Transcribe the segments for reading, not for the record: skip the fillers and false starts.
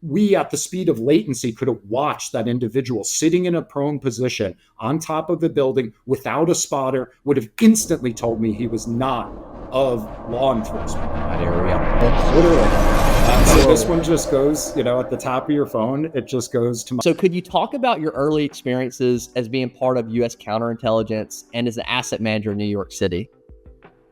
we at the speed of latency could have watched that individual sitting in a prone position on top of the building without a spotter, would have instantly told me he was not of law enforcement in that area. Literally. So this one just goes, at the top of your phone, it just goes to my. So could you talk about your early experiences as being part of U.S. counterintelligence and as an asset manager in New York City?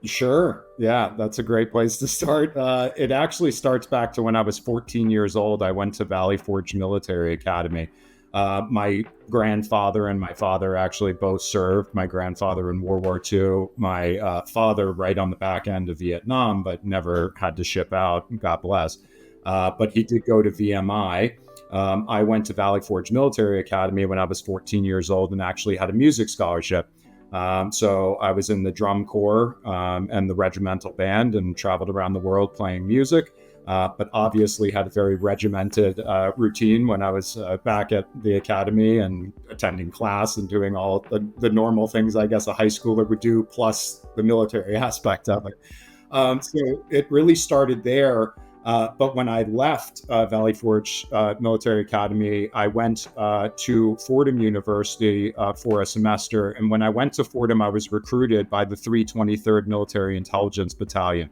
Sure. Yeah, that's a great place to start. It actually starts back to when I was 14 years old. I went to Valley Forge Military Academy. My grandfather and my father actually both served. My grandfather in World War II, my father right on the back end of Vietnam, but never had to ship out, God bless. But he did go to VMI. I went to Valley Forge Military Academy when I was 14 years old and actually had a music scholarship. So I was in the drum corps and the regimental band and traveled around the world playing music, but obviously had a very regimented routine when I was back at the academy and attending class and doing all the normal things I guess a high schooler would do, plus the military aspect of it. So it really started there. But when I left Valley Forge Military Academy, I went to Fordham University for a semester. And when I went to Fordham, I was recruited by the 323rd Military Intelligence Battalion.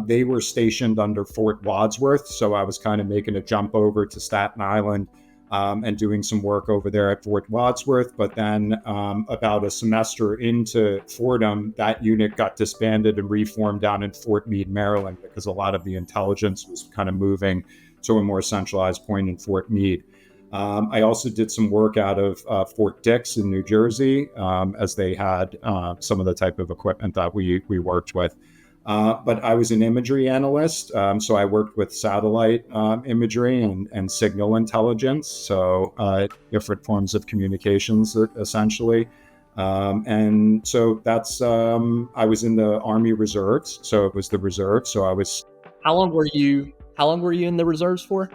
They were stationed under Fort Wadsworth. So I was kind of making a jump over to Staten Island and doing some work over there at Fort Wadsworth. But then about a semester into Fordham, that unit got disbanded and reformed down in Fort Meade, Maryland, because a lot of the intelligence was kind of moving to a more centralized point in Fort Meade. I also did some work out of Fort Dix in New Jersey, as they had some of the type of equipment that we worked with. But I was an imagery analyst, so I worked with satellite imagery and signal intelligence, so different forms of communications, essentially. And so that's, I was in the Army Reserves, so it was the reserve. So I was. How long were you in the reserves for?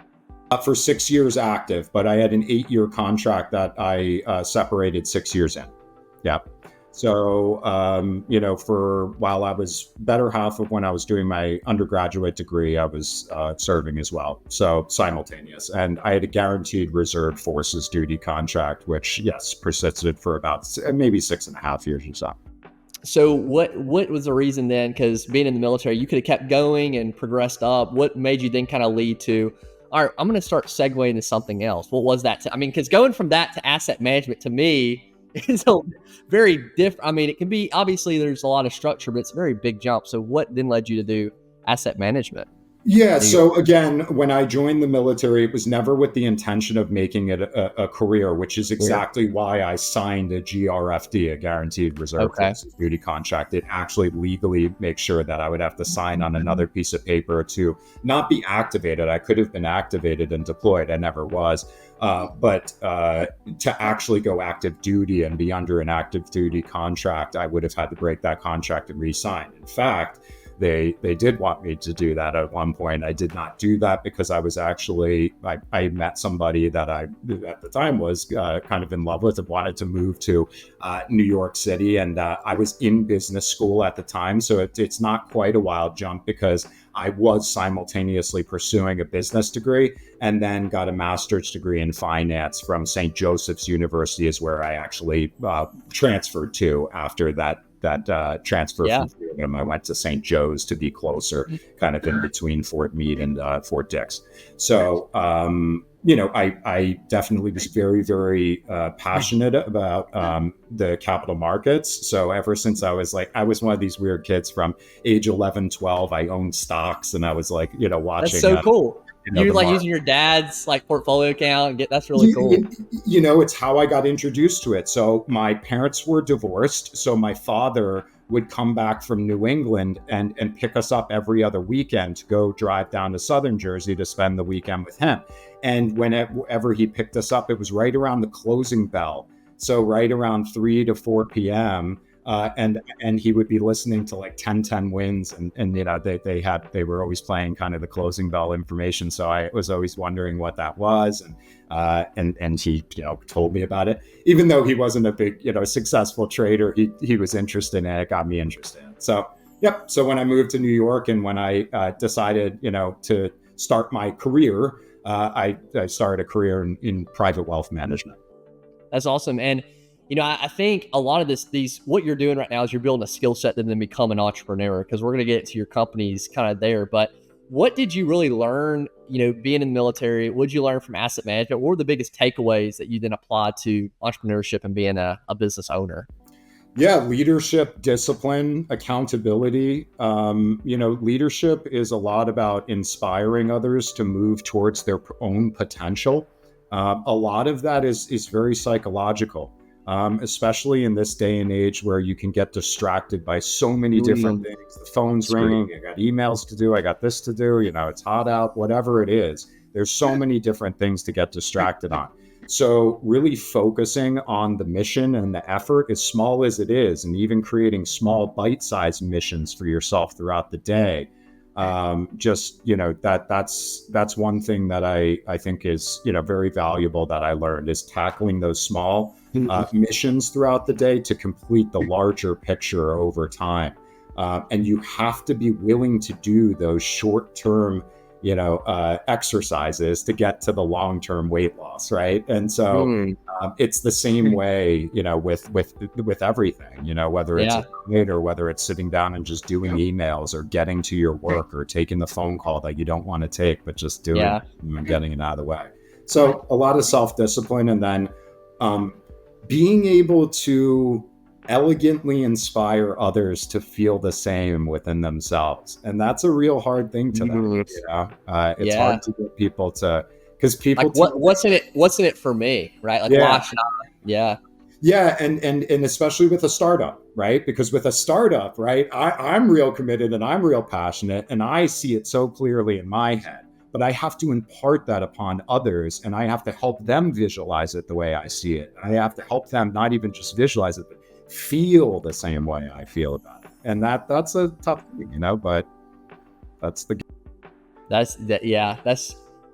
For 6 years active, but I had an 8-year contract that I separated 6 years in. Yeah. So, for while I was better half of when I was doing my undergraduate degree, I was serving as well. So simultaneous. And I had a guaranteed reserve forces duty contract, which, yes, persisted for about maybe 6.5 years or so. So what was the reason then? Because being in the military, you could have kept going and progressed up. What made you then kind of lead to, all right, I'm going to start segueing to something else? What was that? Because going from that to asset management to me, is a very different. It can be, obviously there's a lot of structure, but it's a very big jump. So what then led you to do asset management? Yeah. So again, when I joined the military, it was never with the intention of making it a career, which is exactly why I signed a GRFD, a guaranteed reserve forces duty contract. It actually legally makes sure that I would have to sign on another piece of paper to not be activated. I could have been activated and deployed. I never was. But to actually go active duty and be under an active duty contract, I would have had to break that contract and re-sign. In fact, they did want me to do that at one point. I did not do that because I was actually, I met somebody that I, at the time, was kind of in love with and wanted to move to New York City. And I was in business school at the time. So it's not quite a wild jump because I was simultaneously pursuing a business degree and then got a master's degree in finance from St. Joseph's University, is where I actually transferred to after that transfer from Fordham. I went to St. Joe's to be closer, kind of in between Fort Meade and Fort Dix. So, I definitely was very, very passionate about the capital markets. So ever since I was one of these weird kids from age 11, 12, I owned stocks and I was watching. That's so cool. You're using your dad's portfolio account and that's really cool. It's how I got introduced to it. So my parents were divorced. So my father would come back from New England and pick us up every other weekend to go drive down to Southern Jersey to spend the weekend with him. And whenever he picked us up, it was right around the closing bell. So right around 3 to 4 p.m. And he would be listening to 10-10 wins and they were always playing kind of the closing bell information. So I was always wondering what that was. And he, told me about it, even though he wasn't a big, successful trader, he was interested in it. It got me interested. So, yep. So when I moved to New York and when I decided, to start my career, I started a career in private wealth management. That's awesome. And, I think a lot of what you're doing right now is you're building a skill set and then become an entrepreneur, because we're going to get to your companies kind of there. But what did you really learn, being in the military? What did you learn from asset management? What were the biggest takeaways that you then applied to entrepreneurship and being a business owner? Yeah, leadership, discipline, accountability. Leadership is a lot about inspiring others to move towards their own potential. A lot of that is very psychological, especially in this day and age where you can get distracted by so many different things. The phone's ringing, I got emails to do, I got this to do, it's hot out, whatever it is. There's so many different things to get distracted on. So really focusing on the mission and the effort, as small as it is, and even creating small bite-sized missions for yourself throughout the day. That's one thing that I think is, very valuable that I learned, is tackling those small missions throughout the day to complete the larger picture over time. And you have to be willing to do those short-term exercises to get to the long-term weight loss, right? And so it's the same way, with everything, whether it's or whether it's sitting down and just doing emails, or getting to your work, or taking the phone call that you don't want to take, but just doing it and getting it out of the way. So a lot of self-discipline, and then being able to elegantly inspire others to feel the same within themselves. And that's a real hard thing to them. It's hard to get people to, because people like, what's in it for me, right? Like, why should I? And especially with a startup, right? Because with a startup, right, I'm real committed and I'm real passionate, and I see it so clearly in my head, but I have to impart that upon others, and I have to help them visualize it the way I see it. I have to help them not even just visualize it, but feel the same way I feel about it. And that's a tough thing, but that's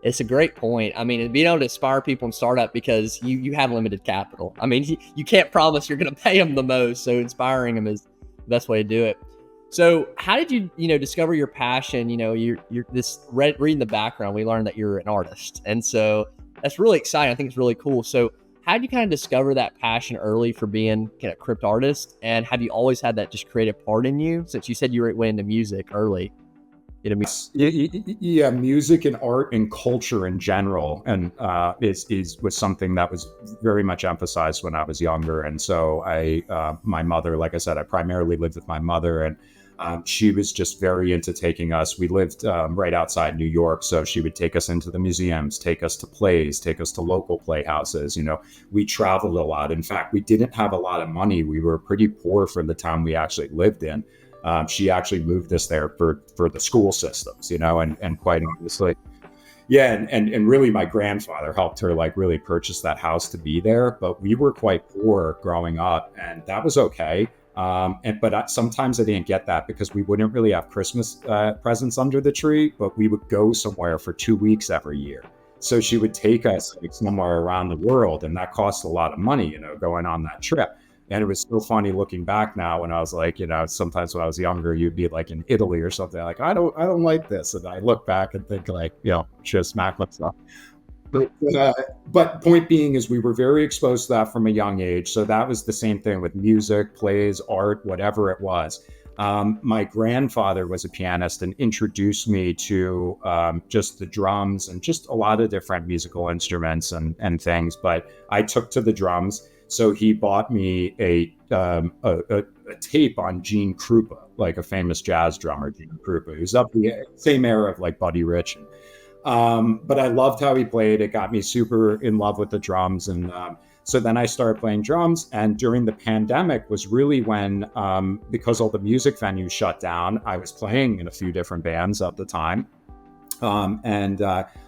it's a great point. I mean, being able to inspire people in startup, because you have limited capital. I mean, you can't promise you're going to pay them the most, so inspiring them is the best way to do it. So how did you discover your passion? You're reading the background, we learned that you're an artist, and so that's really exciting. I think it's really cool. So how did you kind of discover that passion early for being a Cryptartist? And have you always had that just creative part in you, since you said you went into music early? Yeah, music and art and culture in general, and was something that was very much emphasized when I was younger. And so my mother, like I said, I primarily lived with my mother, and she was just very into taking us. We lived right outside New York, so she would take us into the museums, take us to plays, take us to local playhouses. We traveled a lot. In fact, we didn't have a lot of money. We were pretty poor for the town we actually lived in. She actually moved us there for the school systems, and quite honestly, and really my grandfather helped her really purchase that house to be there. But we were quite poor growing up, and that was okay. But sometimes I didn't get that, because we wouldn't really have Christmas presents under the tree, but we would go somewhere for 2 weeks every year. So she would take us somewhere around the world, and that cost a lot of money, going on that trip. And it was so funny looking back now, when I was sometimes when I was younger, you'd be in Italy or something, I don't like this. And I look back and think just smack myself. But point being is, we were very exposed to that from a young age. So that was the same thing with music, plays, art, whatever it was. My grandfather was a pianist and introduced me to just the drums and just a lot of different musical instruments and things. But I took to the drums. So he bought me a tape on Gene Krupa, a famous jazz drummer, Gene Krupa, who's up the same era of Buddy Rich. But I loved how he played. It got me super in love with the drums. And so then I started playing drums. And during the pandemic was really when, because all the music venues shut down, I was playing in a few different bands at the time. And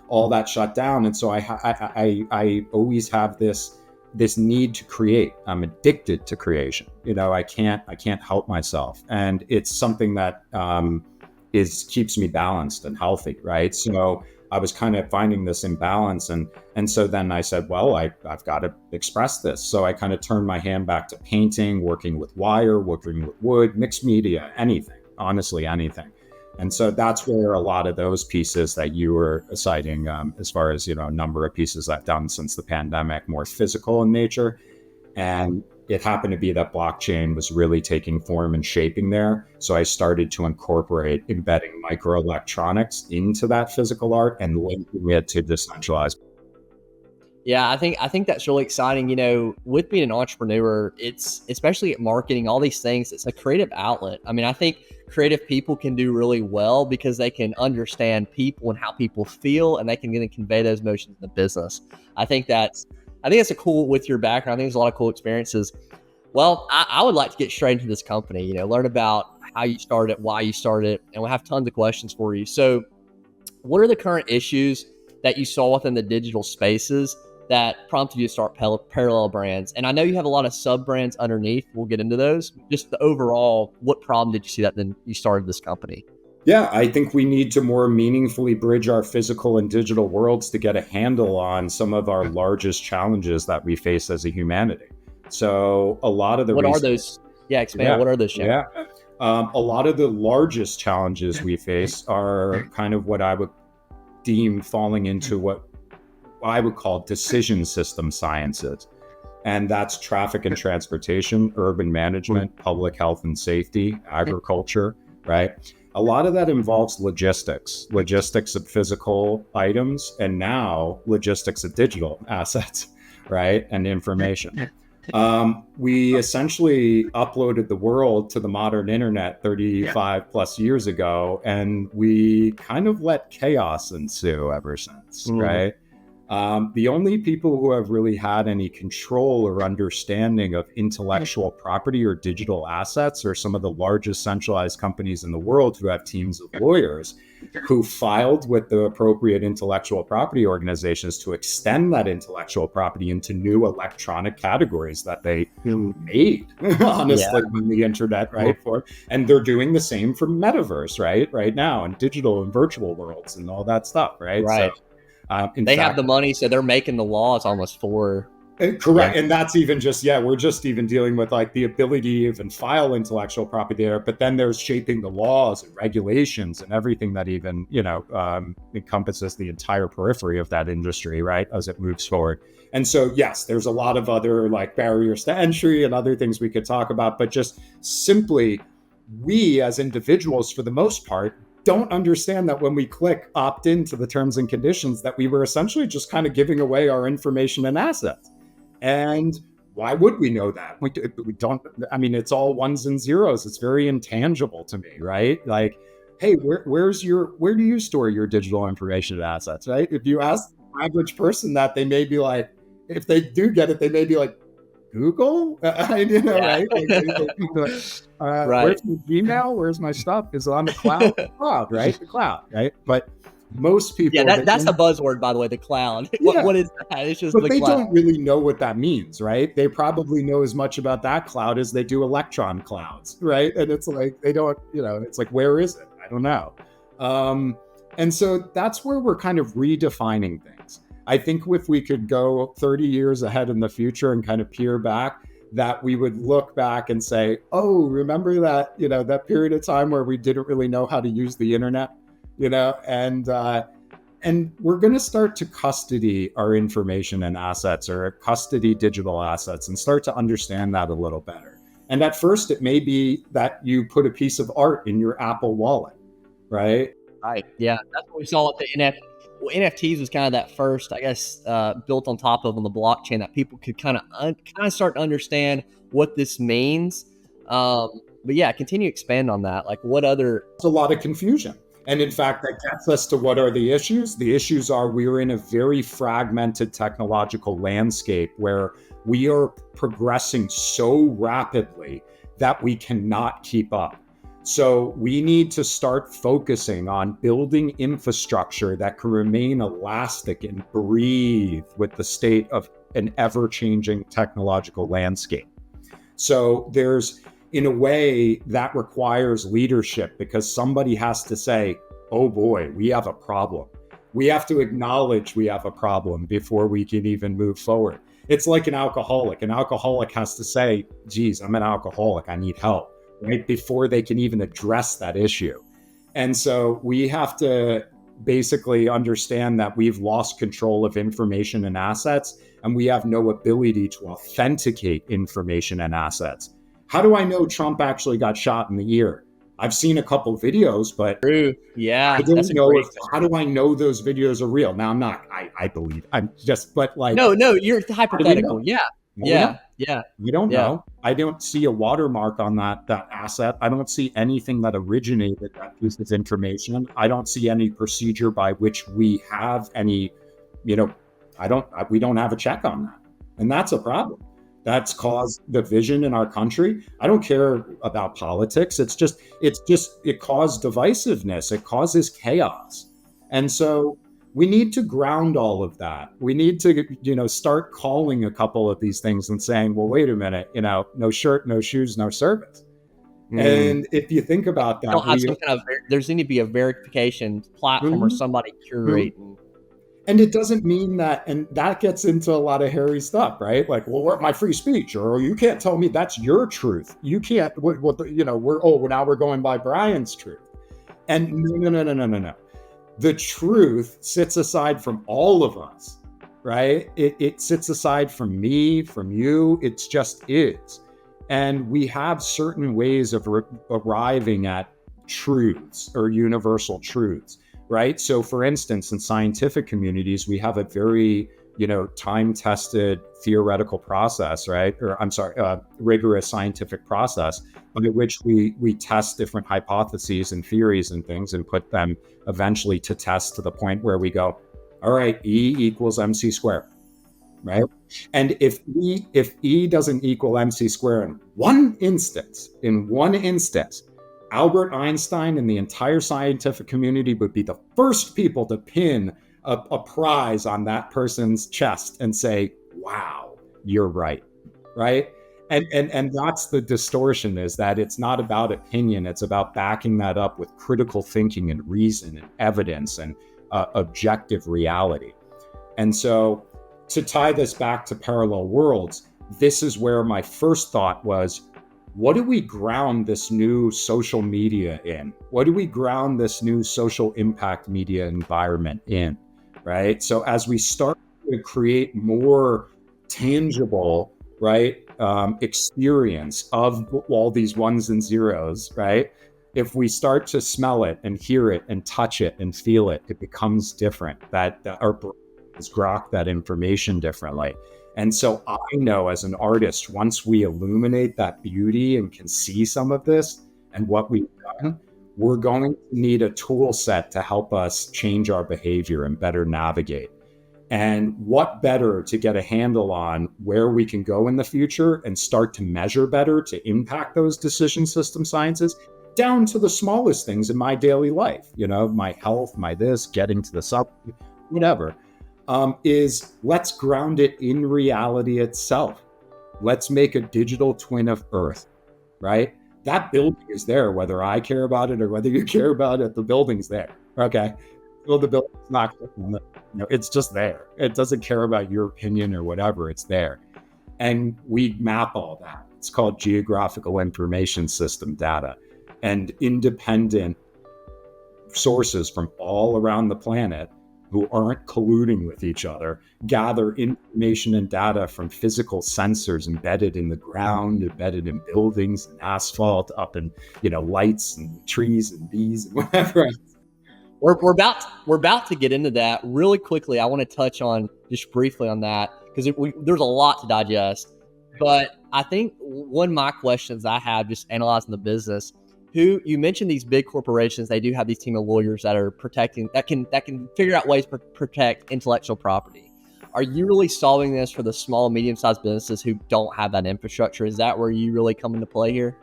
all that shut down. And so I always have this need to create. I'm addicted to creation. I can't help myself. And it's something that keeps me balanced and healthy, right? So I was kind of finding this imbalance. And so then I said, well, I've got to express this. So I kind of turned my hand back to painting, working with wire, working with wood, mixed media, anything, honestly, anything. And so that's where a lot of those pieces that you were citing, as far as, a number of pieces I've done since the pandemic, more physical in nature. And it happened to be that blockchain was really taking form and shaping there. So I started to incorporate embedding microelectronics into that physical art and linking it to decentralized. Yeah, I think that's really exciting. With being an entrepreneur, it's especially at marketing, all these things, it's a creative outlet. I mean, I think creative people can do really well because they can understand people and how people feel, and they can then convey those emotions in the business. I think that's a cool with your background. I think there's a lot of cool experiences. Well, I would like to get straight into this company, learn about how you started, why you started, and we'll have tons of questions for you. So what are the current issues that you saw within the digital spaces that prompted you to start parallel brands? And I know you have a lot of sub brands underneath. We'll get into those. Just the overall, what problem did you see that then you started this company? Yeah, I think we need to more meaningfully bridge our physical and digital worlds to get a handle on some of our largest challenges that we face as a humanity. So a lot of the What are those? Yeah, expand. Yeah, What are those challenges? yeah. A lot of the largest challenges we face are kind of what I would deem falling into what I would call decision system sciences. And that's traffic and transportation, urban management, public health and safety, agriculture, right? A lot of that involves logistics of physical items, and now logistics of digital assets, right? And information. We essentially uploaded the world to the modern internet 35 plus years ago, and we kind of let chaos ensue ever since, right? The only people who have really had any control or understanding of intellectual property or digital assets are some of the largest centralized companies in the world who have teams of lawyers who filed with the appropriate intellectual property organizations to extend that intellectual property into new electronic categories that they made, honestly, on the internet, right? And they're doing the same for metaverse, right now, and digital and virtual worlds and all that stuff, right? Right. So, they have the money, so they're making the laws almost for. Correct. And that's even just, we're just even dealing with like the ability to even file intellectual property there. But then there's shaping the laws and regulations and everything that even, encompasses the entire periphery of that industry, right, as it moves forward. And so, yes, there's a lot of other like barriers to entry and other things we could talk about. But just simply, we as individuals, for the most part, don't understand that when we click opt into the terms and conditions, that we were essentially just kind of giving away our information and assets. And why would we know that? We don't, I mean, it's all ones and zeros. It's very intangible to me, right? Like, hey, where do you store your digital information and assets, right? If you ask the average person that, they may be like, if they do get it, they may be like, Google, right? Like, Right. Where's my Gmail? Where's my stuff? Is it on the cloud? The cloud, right? But most people, that's a buzzword, by the way, the cloud. What is that? It's just but the they cloud. don't really know what that means, right? They probably know as much about that cloud as they do electron clouds, right? And it's like they don't, it's like, where is it? I don't know. And so that's where we're kind of redefining things. I think if we could go 30 years ahead in the future and kind of peer back, that we would look back and say, oh, remember that, that period of time where we didn't really know how to use the internet, and we're going to start to custody our information and assets, or custody digital assets, and start to understand that a little better. And at first, it may be that you put a piece of art in your Apple Wallet, right? Right. Yeah, that's what we saw at the NFT. Well, NFTs was kind of that first, I guess, built on top of on the blockchain that people could kind of start to understand what this means. But yeah, continue to expand on that. Like, what other? There's a lot of confusion. And in fact, that gets us to what are the issues? The issues are we're in a very fragmented technological landscape where we are progressing so rapidly that we cannot keep up. So we need to start focusing on building infrastructure that can remain elastic and breathe with the state of an ever-changing technological landscape. So there's, in a way, that requires leadership, because somebody has to say, oh boy, we have a problem. We have to acknowledge we have a problem before we can even move forward. It's like an alcoholic. An alcoholic has to say, geez, I'm an alcoholic, I need help, right? Before they can even address that issue. And so we have to basically understand that we've lost control of information and assets, and we have no ability to authenticate information and assets. How do I know Trump actually got shot in the ear? I've seen a couple videos, but True. I Yeah, that's don't a know great if, how do I know those videos are real? Now I'm not, I believe, I'm just, but like, No, you're how do we hypothetical. know? Yeah. Well, we don't. Yeah. Yeah. We don't Yeah. know. I don't see a watermark on that asset. I don't see anything that originated that piece of information. I don't see any procedure by which we have any, you know, we don't have a check on that. And that's a problem. That's caused division in our country. I don't care about politics. It caused divisiveness. It causes chaos. And so we need to ground all of that. We need to, start calling a couple of these things and saying, well, wait a minute, no shirt, no shoes, no service. And if you think about that, Don't have some kind of, there's need to be a verification platform or Mhm, somebody mhm. curating. And it doesn't mean that, and that gets into a lot of hairy stuff, right? Like, well, where's my free speech? Or you can't tell me that's your truth. You can't, now we're going by Brian's truth. And no. The truth sits aside from all of us, right? It sits aside from me, from you. It's just is. And we have certain ways of arriving at truths or universal truths, right? So, for instance, in scientific communities, we have a very, time-tested theoretical process, right? Or I'm sorry, rigorous scientific process under which we test different hypotheses and theories and things and put them eventually to test to the point where we go, all right, E equals MC squared, right? And if E doesn't equal MC squared in one instance, Albert Einstein and the entire scientific community would be the first people to pin a prize on that person's chest and say, wow, you're right, right? And that's the distortion, is that it's not about opinion. It's about backing that up with critical thinking and reason and evidence and objective reality. And so to tie this back to parallel worlds, this is where my first thought was, what do we ground this new social media in? What do we ground this new social impact media environment in, right? So as we start to create more tangible, right, experience of all these ones and zeros, right? If we start to smell it and hear it and touch it and feel it, it becomes different. That our brains grok that information differently. And so I know as an artist, once we illuminate that beauty and can see some of this and what we've done, we're going to need a tool set to help us change our behavior and better navigate. And what better to get a handle on where we can go in the future and start to measure better to impact those decision system sciences down to the smallest things in my daily life, my health, my this, getting to the sub, whatever. Is let's ground it in reality itself. Let's make a digital twin of Earth, right? That building is there, whether I care about it or whether you care about it, the building's there, okay? Well, the building's not, it's just there. It doesn't care about your opinion or whatever, it's there. And we map all that. It's called geographical information system data. And independent sources from all around the planet who aren't colluding with each other gather information and data from physical sensors embedded in the ground, embedded in buildings and asphalt, up in lights and trees and bees and whatever. We're about to get into that really quickly. I want to touch on just briefly on that because there's a lot to digest. But I think one of my questions I have just analyzing the business, who you mentioned these big corporations, they do have these team of lawyers that are protecting, that can figure out ways to protect intellectual property. Are you really solving this for the small, medium-sized businesses who don't have that infrastructure? Is that where you really come into play here?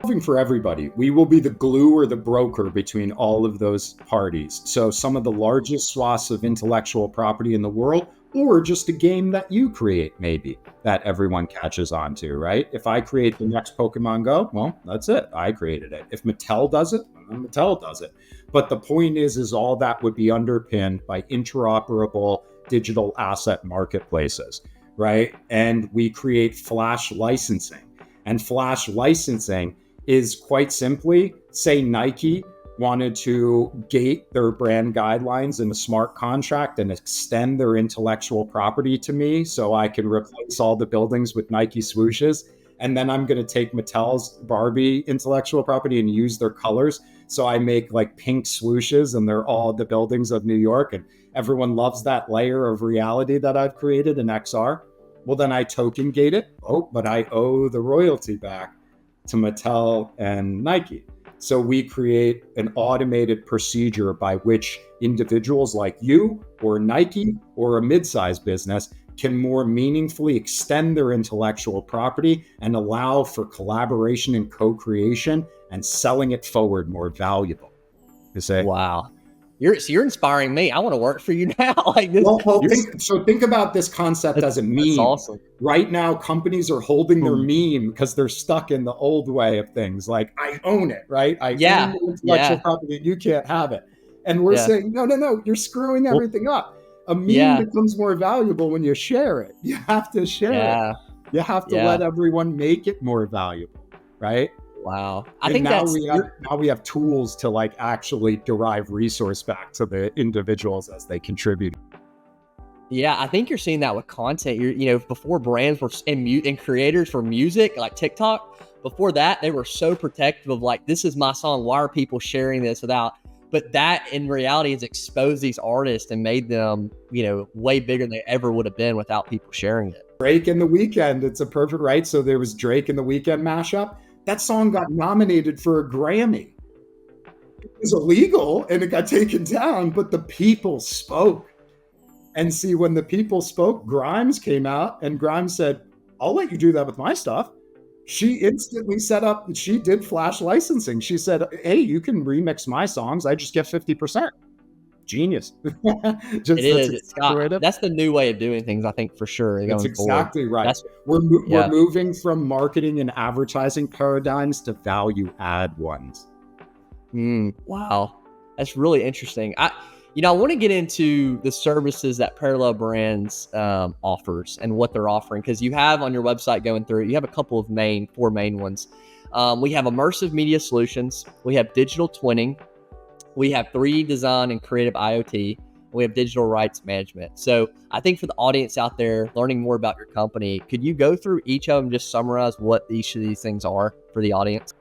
Solving for everybody. We will be the glue or the broker between all of those parties. So some of the largest swaths of intellectual property in the world, or just a game that you create, maybe, that everyone catches on to, right? If I create the next Pokemon Go, well, that's it. I created it. If Mattel does it, well, Mattel does it. But the point is all that would be underpinned by interoperable digital asset marketplaces, right? And we create flash licensing. And flash licensing is quite simply, say Nike wanted to gate their brand guidelines in a smart contract and extend their intellectual property to me so I can replace all the buildings with Nike swooshes. And then I'm going to take Mattel's Barbie intellectual property and use their colors. So I make like pink swooshes and they're all the buildings of New York. And everyone loves that layer of reality that I've created in XR. Well, then I token gate it. Oh, but I owe the royalty back to Mattel and Nike. So we create an automated procedure by which individuals like you or Nike or a mid-sized business can more meaningfully extend their intellectual property and allow for collaboration and co-creation and selling it forward more valuable. You say, wow. You're inspiring me. I want to work for you now. Like this. Well, think about this concept as a meme. That's awesome. Right now, companies are holding their meme because they're stuck in the old way of things. Like, I own it, right? I own the intellectual property, and you can't have it. And we're saying, no, you're screwing everything up. A meme becomes more valuable when you share it. You have to share it. You have to let everyone make it more valuable, right? Wow. I think now we have tools to like actually derive resource back to the individuals as they contribute. Yeah, I think you're seeing that with content. Before brands were and creators for music, like TikTok, before that, they were so protective of like, this is my song. Why are people sharing this without? But that in reality has exposed these artists and made them, way bigger than they ever would have been without people sharing it. Drake and The Weeknd, it's a perfect, right? So there was Drake and The Weeknd mashup. That song got nominated for a Grammy. It was illegal and it got taken down, but the people spoke. And see, when the people spoke, Grimes came out and Grimes said, I'll let you do that with my stuff. She instantly she did flash licensing. She said, hey, you can remix my songs. I just get 50%. Genius. That's the new way of doing things, I think, for sure. That's exactly right. We're moving from marketing and advertising paradigms to value add ones. Wow. That's really interesting. I want to get into the services that Parallel Brands offers and what they're offering, because you have on your website going through it, you have a couple of four main ones. We have immersive media solutions. We have digital twinning. We have 3D design and creative IoT. We have digital rights management. So I think for the audience out there learning more about your company, could you go through each of them, just summarize what each of these things are for the audience?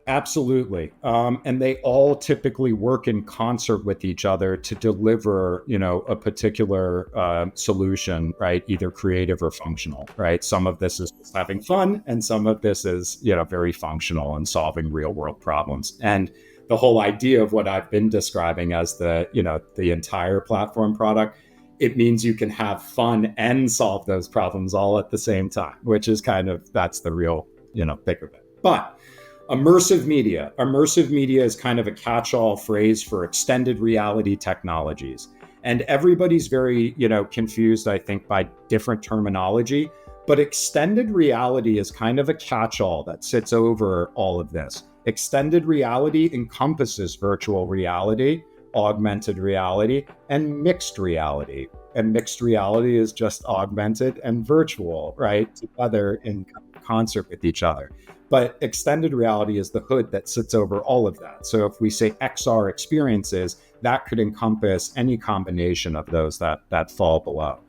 Absolutely. And they all typically work in concert with each other to deliver, a particular solution, right? Either creative or functional, right? Some of this is just having fun and some of this is, very functional and solving real world problems. And the whole idea of what I've been describing as the entire platform product, it means you can have fun and solve those problems all at the same time, which is that's the real, thick of it. But immersive media is kind of a catch-all phrase for extended reality technologies. And everybody's very, confused, I think, by different terminology. But extended reality is kind of a catch-all that sits over all of this. Extended reality encompasses virtual reality, augmented reality, and mixed reality. And mixed reality is just augmented and virtual, right? Together in concert with each other. But extended reality is the hood that sits over all of that. So if we say XR experiences, that could encompass any combination of those that fall below.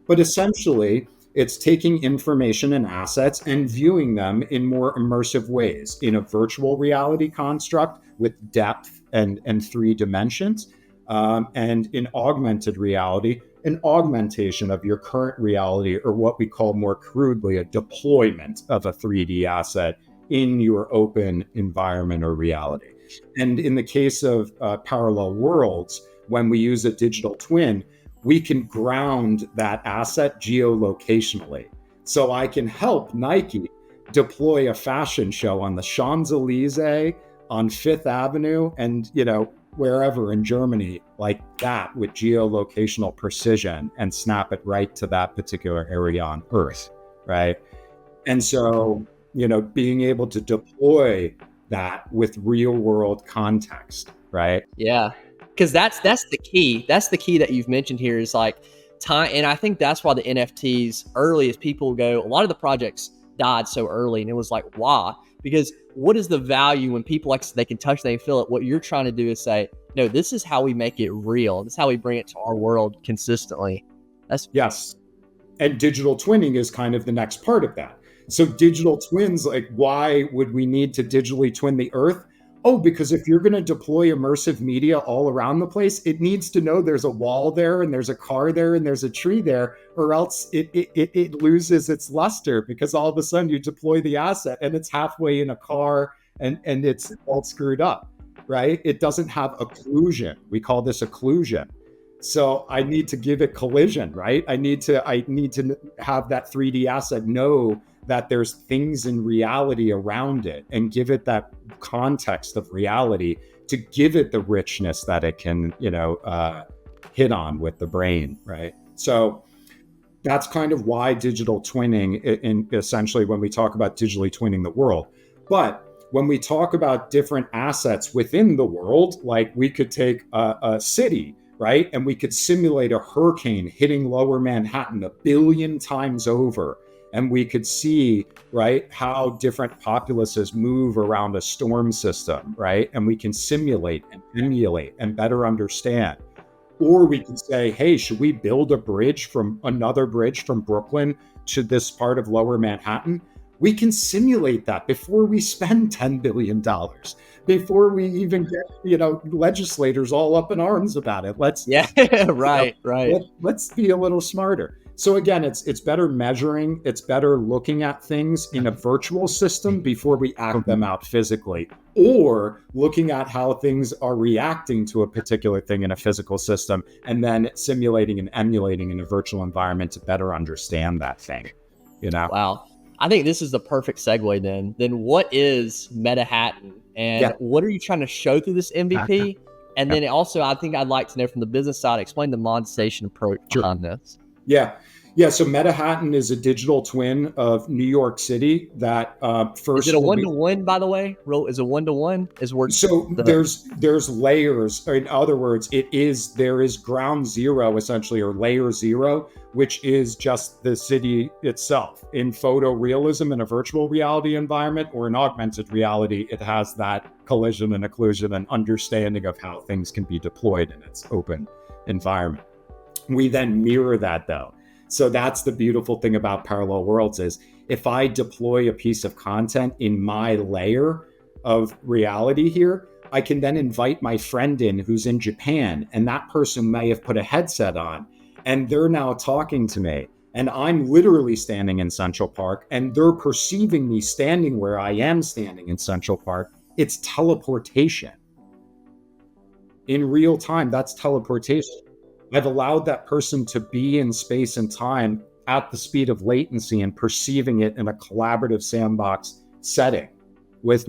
But essentially, it's taking information and assets and viewing them in more immersive ways in a virtual reality construct with depth and 3 dimensions. And in augmented reality, an augmentation of your current reality, or what we call more crudely a deployment of a 3D asset in your open environment or reality. And in the case of parallel worlds, when we use a digital twin, we can ground that asset geolocationally. So I can help Nike deploy a fashion show on the Champs-Elysees, on Fifth Avenue, and wherever in Germany, like that, with geolocational precision, and snap it right to that particular area on Earth, right? And so, being able to deploy that with real world context, right? Yeah. Because that's the key. That's the key that you've mentioned here is like time. And I think that's why the NFTs early, as people go, a lot of the projects died so early. And it was like, why? Because what is the value when people like they can touch, they feel it? What you're trying to do is say, no, this is how we make it real. This is how we bring it to our world consistently. That's Yes. And digital twinning is kind of the next part of that. So digital twins, like, why would we need to digitally twin the earth? Oh, because if you're going to deploy immersive media all around the place, it needs to know there's a wall there and there's a car there and there's a tree there, or else it loses its luster, because all of a sudden you deploy the asset and it's halfway in a car and it's all screwed up, right? It doesn't have occlusion. We call this occlusion. So I need to give it collision, right? I need to have that 3D asset know that there's things in reality around it, and give it that context of reality to give it the richness that it can, hit on with the brain, right? So that's kind of why digital twinning, in essentially when we talk about digitally twinning the world. But when we talk about different assets within the world, like we could take a city, right? And we could simulate a hurricane hitting lower Manhattan 1 billion times over. And we could see, right, how different populaces move around a storm system, right? And we can simulate and emulate and better understand. Or we can say, hey, should we build another bridge from Brooklyn to this part of lower Manhattan? We can simulate that before we spend $10 billion, before we even get, legislators all up in arms about it. Let's right. Let's be a little smarter. So again, it's better measuring, it's better looking at things in a virtual system before we act them out physically, or looking at how things are reacting to a particular thing in a physical system, and then simulating and emulating in a virtual environment to better understand that thing, Wow. I think this is the perfect segue then. Then what is Metahattan, and what are you trying to show through this MVP? And then also, I think I'd like to know from the business side, explain the monetization approach behind this. Yeah. So Metahattan is a digital twin of New York City that first. Is it a 1-to-1, by the way? Is it 1-to-1? There's layers. In other words, there is ground zero, essentially, or layer zero, which is just the city itself. In photorealism in a virtual reality environment or in augmented reality, it has that collision and occlusion and understanding of how things can be deployed in its open environment. We then mirror that, though. So that's the beautiful thing about parallel worlds is if I deploy a piece of content in my layer of reality here, I can then invite my friend in who's in Japan, and that person may have put a headset on and they're now talking to me, and I'm literally standing in Central Park and they're perceiving me standing where I am standing in Central Park. It's teleportation. In real time, that's teleportation. I've allowed that person to be in space and time at the speed of latency and perceiving it in a collaborative sandbox setting.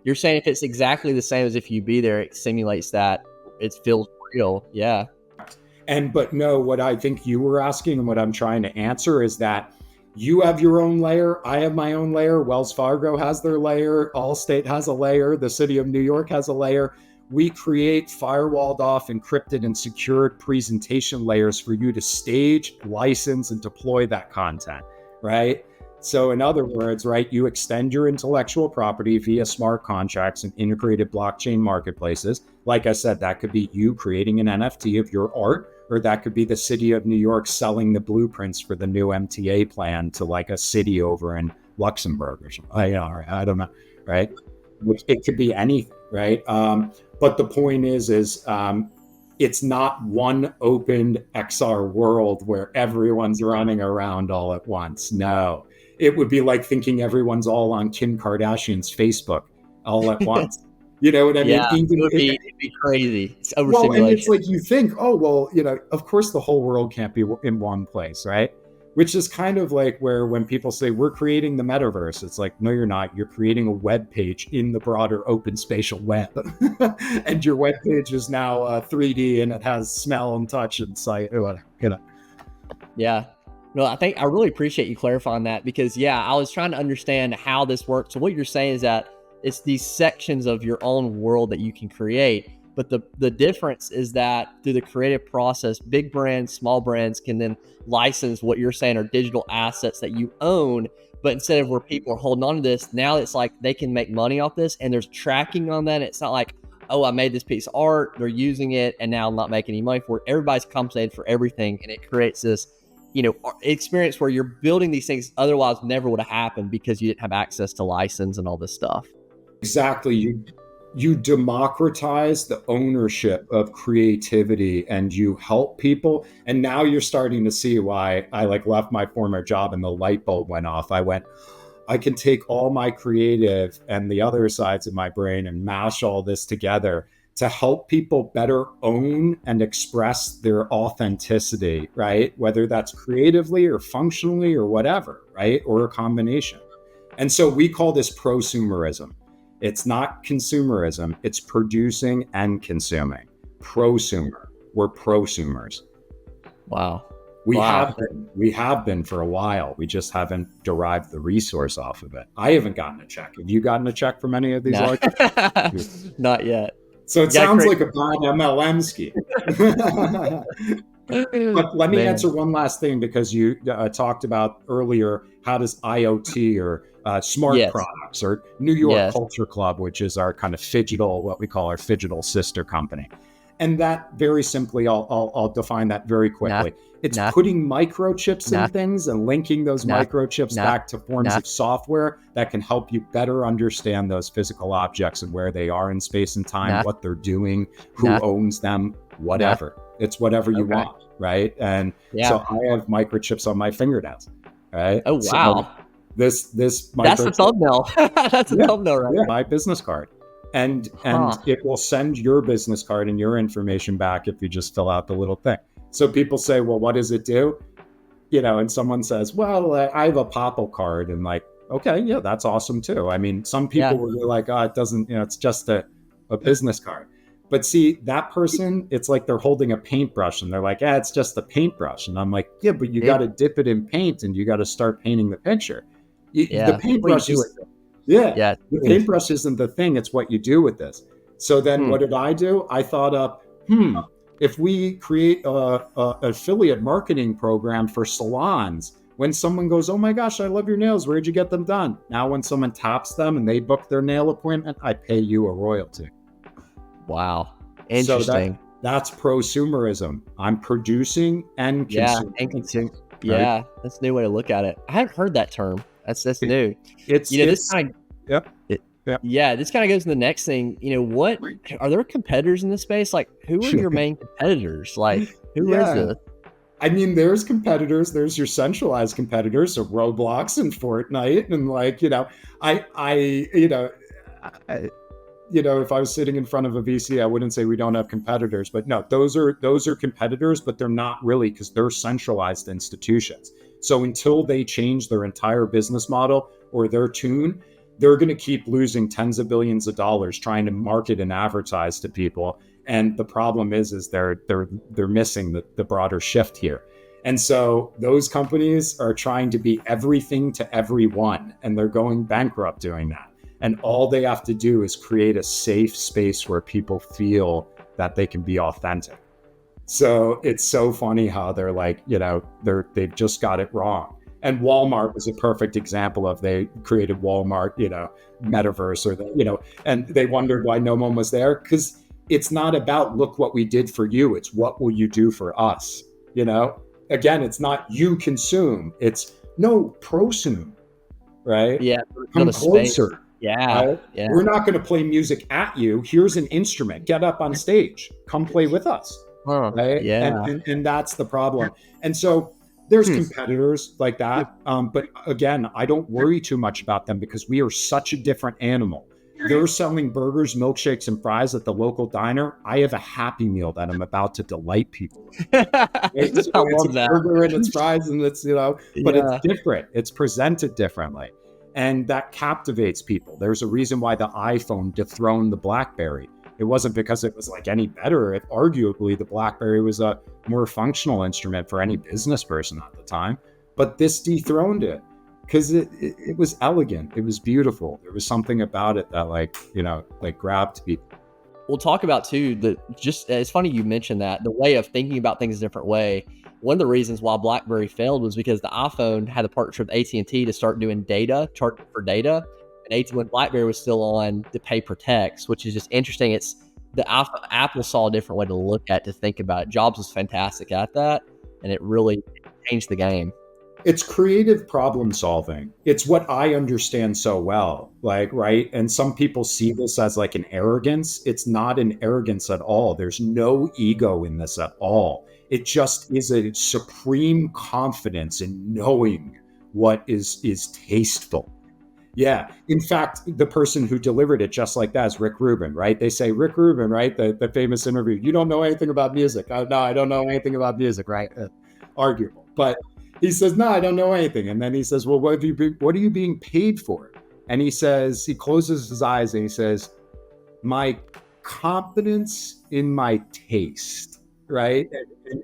You're saying if it's exactly the same as if you be there, it simulates that, it feels real. Yeah. But no, what I think you were asking and what I'm trying to answer is that you have your own layer. I have my own layer. Wells Fargo has their layer. Allstate has a layer. The city of New York has a layer. We create firewalled off, encrypted, and secured presentation layers for you to stage, license, and deploy that content, right? So in other words, right, you extend your intellectual property via smart contracts and integrated blockchain marketplaces. Like I said, that could be you creating an NFT of your art, or that could be the city of New York selling the blueprints for the new MTA plan to like a city over in Luxembourg or something. I don't know, right? It could be anything, right? But the point is it's not one open XR world where everyone's running around all at once. No, it would be like thinking everyone's all on Kim Kardashian's Facebook all at once. You know what I mean? Yeah, it'd be crazy. It's overstimulation. Well, and it's like you think, of course the whole world can't be in one place, right? Which is kind of like where when people say we're creating the metaverse, it's like, no, you're not. You're creating a web page in the broader open spatial web. And your web page is now 3D and it has smell and touch and sight, or whatever, Yeah. No, I really appreciate you clarifying that, because I was trying to understand how this works. So what you're saying is that it's these sections of your own world that you can create. But the difference is that through the creative process, big brands, small brands can then license what you're saying are digital assets that you own But instead of where people are holding on to this, now it's like they can make money off this, and there's tracking on that. It's not like, oh, I made this piece of art, they're using it, and now I'm not making any money for it. Everybody's compensated for everything, and it creates this, experience where you're building these things otherwise never would have happened because you didn't have access to license and all this stuff. Exactly. You democratize the ownership of creativity, and you help people. And now you're starting to see why I left my former job and the light bulb went off. I can take all my creative and the other sides of my brain and mash all this together to help people better own and express their authenticity, right? Whether that's creatively or functionally or whatever, right? Or a combination. And so we call this prosumerism. It's not consumerism, it's producing and consuming. Prosumer. We're prosumers. Wow. We have been for a while. We just haven't derived the resource off of it. I haven't gotten a check. Have you gotten a check from any of these? Not yet. So it sounds like a bad MLM scheme. But let me answer one last thing, because you talked about earlier, how does IoT or smart products or New York Culture Club, which is our kind of what we call our phygital sister company. And that very simply, I'll define that very quickly. It's putting microchips in things and linking those microchips back to forms of software that can help you better understand those physical objects and where they are in space and time, what they're doing, who owns them, whatever. It's whatever you want, right? And so I have microchips on my fingernails, right? Oh, wow. So this microchip, that's a thumbnail. That's a thumbnail, right? Yeah, my business card. And it will send your business card and your information back if you just fill out the little thing. So people say, well, what does it do? And someone says, well, I have a Popple card, and okay, yeah, that's awesome too. I mean, some people were like, oh, it doesn't, it's just a business card. But see, that person, it's like they're holding a paintbrush and they're like, it's just a paintbrush. And I'm like, yeah, but you got to dip it in paint and you got to start painting the picture. The paintbrush the paintbrush isn't the thing. It's what you do with this. So then what did I do? I thought up, if we create a affiliate marketing program for salons, when someone goes, oh my gosh, I love your nails, where'd you get them done? Now when someone taps them and they book their nail appointment, I pay you a royalty. Wow. Interesting. So that's prosumerism. I'm producing and consuming. And consuming. Yeah, right? That's a new way to look at it. I haven't heard that term. That's new. This kind of this kind of goes to the next thing. What are there competitors in this space? Like, who are your main competitors? Like, who is this? I mean, there's competitors. There's your centralized competitors, so Roblox and Fortnite, and if I was sitting in front of a VC, I wouldn't say we don't have competitors. But no, those are competitors, but they're not really, because they're centralized institutions. So until they change their entire business model or their tune, they're going to keep losing tens of billions of dollars trying to market and advertise to people. And the problem is they're missing the broader shift here. And so those companies are trying to be everything to everyone, and they're going bankrupt doing that. And all they have to do is create a safe space where people feel that they can be authentic. So it's so funny how they're like, they've just got it wrong. And Walmart was a perfect example of, they created Walmart, metaverse, or and they wondered why no one was there, because it's not about, look what we did for you. It's what will you do for us? Again, it's not you consume, it's no, prosume, right? Yeah. Come closer. Space. Yeah. We're not going to play music at you. Here's an instrument. Get up on stage. Come play with us. Right? Yeah. And that's the problem. And so there's competitors like that. But again, I don't worry too much about them, because we are such a different animal. They're selling burgers, milkshakes, and fries at the local diner. I have a Happy Meal that I'm about to delight people with. It's a burger and it's fries and it's, but it's different. It's presented differently. And that captivates people. There's a reason why the iPhone dethroned the BlackBerry. It wasn't because it was any better. Arguably, the BlackBerry was a more functional instrument for any business person at the time. But this dethroned it because it was elegant. It was beautiful. There was something about it that grabbed people. We'll talk about too, it's funny you mentioned that, the way of thinking about things a different way. one of the reasons why BlackBerry failed was because the iPhone had a partnership with AT&T to start doing data, charging for data. And when BlackBerry was still on the pay per text, which is just interesting. It's Apple saw a different way to look at, to think about it. Jobs was fantastic at that, and it really changed the game. It's creative problem solving. It's what I understand so well, like, right? And some people see this as like an arrogance. It's not an arrogance at all. There's no ego in this at all. It just is a supreme confidence in knowing what is tasteful. Yeah. In fact, the person who delivered it just like that is Rick Rubin, right? They say, Rick Rubin, right? The famous interview, you don't know anything about music. Oh, no, I don't know anything about music, right? Arguable. But he says, no, I don't know anything. And then he says, well, what are you being paid for? And he says, he closes his eyes and he says, my confidence in my taste, right?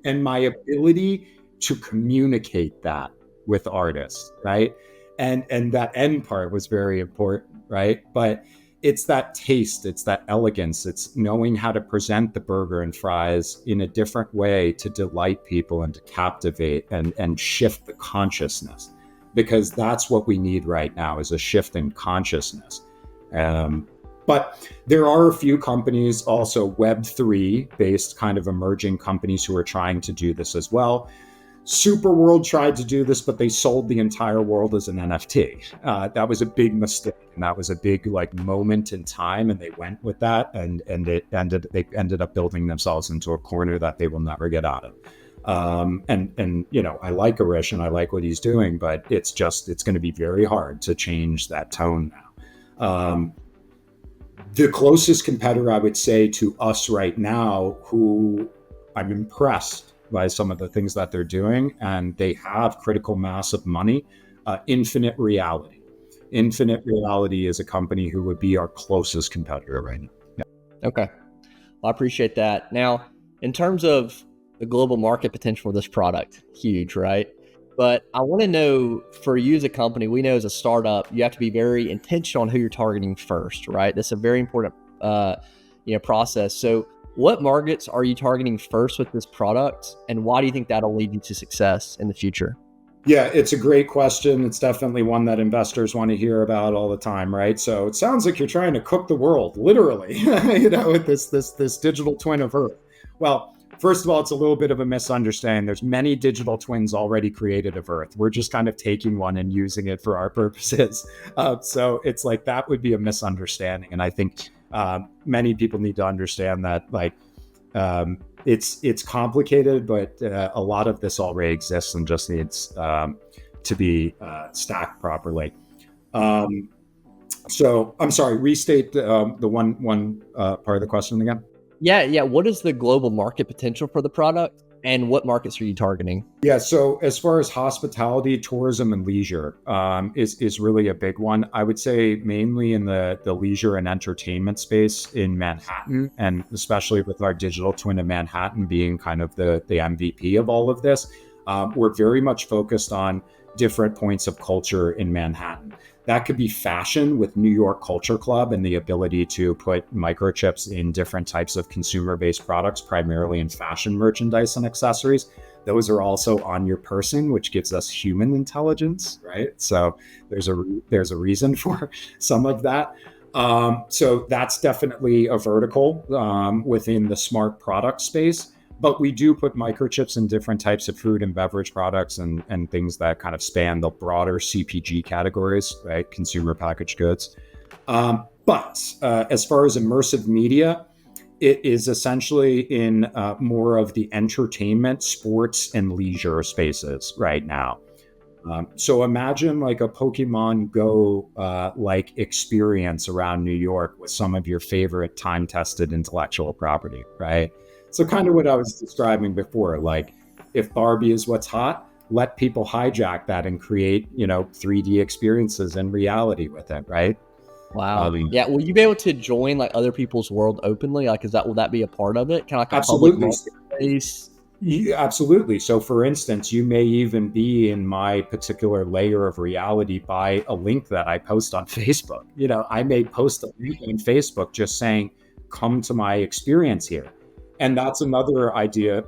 And my ability to communicate that with artists, right? And that end part was very important, right? But it's that taste, it's that elegance, it's knowing how to present the burger and fries in a different way to delight people and to captivate and shift the consciousness, because that's what we need right now, is a shift in consciousness. But there are a few companies, also Web3 based kind of emerging companies, who are trying to do this as well. Superworld tried to do this, but they sold the entire world as an NFT. That was a big mistake, and that was a big like moment in time, and they went with that, and they ended up building themselves into a corner that they will never get out of. And you know, I like Arish and I like what he's doing, but it's going to be very hard to change that tone now. The closest competitor I would say to us right now, who I'm impressed by some of the things that they're doing, and they have critical mass of money, Infinite Reality. Infinite Reality is a company who would be our closest competitor right now. Yeah. Okay. Well, I appreciate that. Now, in terms of the global market potential for this product, huge, right? But I want to know, for you as a company, we know as a startup, you have to be very intentional on who you're targeting first, right? That's a very important process. So what markets are you targeting first with this product, and why do you think that'll lead you to success in the future? Yeah, it's a great question. It's definitely one that investors want to hear about all the time, right? So it sounds like you're trying to cook the world, literally, with this digital twin of Earth. Well, first of all, it's a little bit of a misunderstanding. There's many digital twins already created of Earth. We're just kind of taking one and using it for our purposes. So it's like, that would be a misunderstanding. And I think many people need to understand that, like, it's complicated, but a lot of this already exists and just needs to be stacked properly. So I'm sorry, restate the one part of the question again. Yeah. What is the global market potential for the product, and what markets are you targeting? Yeah, so as far as hospitality, tourism, and leisure is really a big one. I would say mainly in the leisure and entertainment space in Manhattan, and especially with our digital twin of Manhattan being kind of the MVP of all of this. We're very much focused on different points of culture in Manhattan. That could be fashion with New York Culture Club and the ability to put microchips in different types of consumer-based products, primarily in fashion merchandise and accessories. Those are also on your person, which gives us human intelligence, right? So there's a reason for some of that. So that's definitely a vertical within the smart product space. But we do put microchips in different types of food and beverage products and things that kind of span the broader CPG categories, right? Consumer packaged goods. But as far as immersive media, it is essentially in more of the entertainment, sports, and leisure spaces right now. So imagine like a Pokemon Go like experience around New York with some of your favorite time-tested intellectual property, right? So kind of what I was describing before, like if Barbie is what's hot, let people hijack that and create, 3D experiences and reality with it, right? Wow. Yeah. Will you be able to join like other people's world openly? Like, will that be a part of it? Kind of like a absolutely. public marketplace? Yeah, absolutely. So for instance, you may even be in my particular layer of reality by a link that I post on Facebook. I may post a link on Facebook just saying, come to my experience here. And that's another idea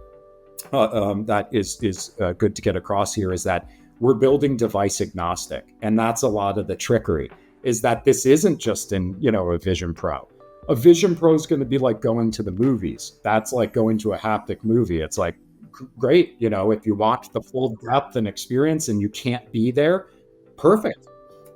that is good to get across here is that we're building device agnostic, and that's a lot of the trickery. Is that this isn't just in a Vision Pro. A Vision Pro is going to be like going to the movies. That's like going to a haptic movie. It's like great, if you want the full depth and experience and you can't be there, perfect.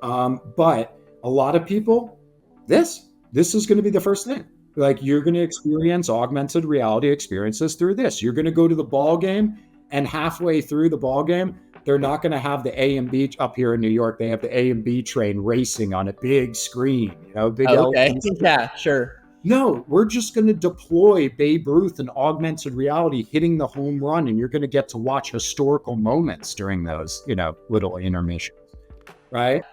But a lot of people, this is going to be the first thing. Like you're going to experience augmented reality experiences through this. You're going to go to the ball game, and halfway through the ball game, they're not going to have the A and B up here in New York. They have the A and B train racing on a big screen, big Okay. LED. Yeah, sure. No, we're just going to deploy Babe Ruth and augmented reality hitting the home run, and you're going to get to watch historical moments during those, little intermissions, right?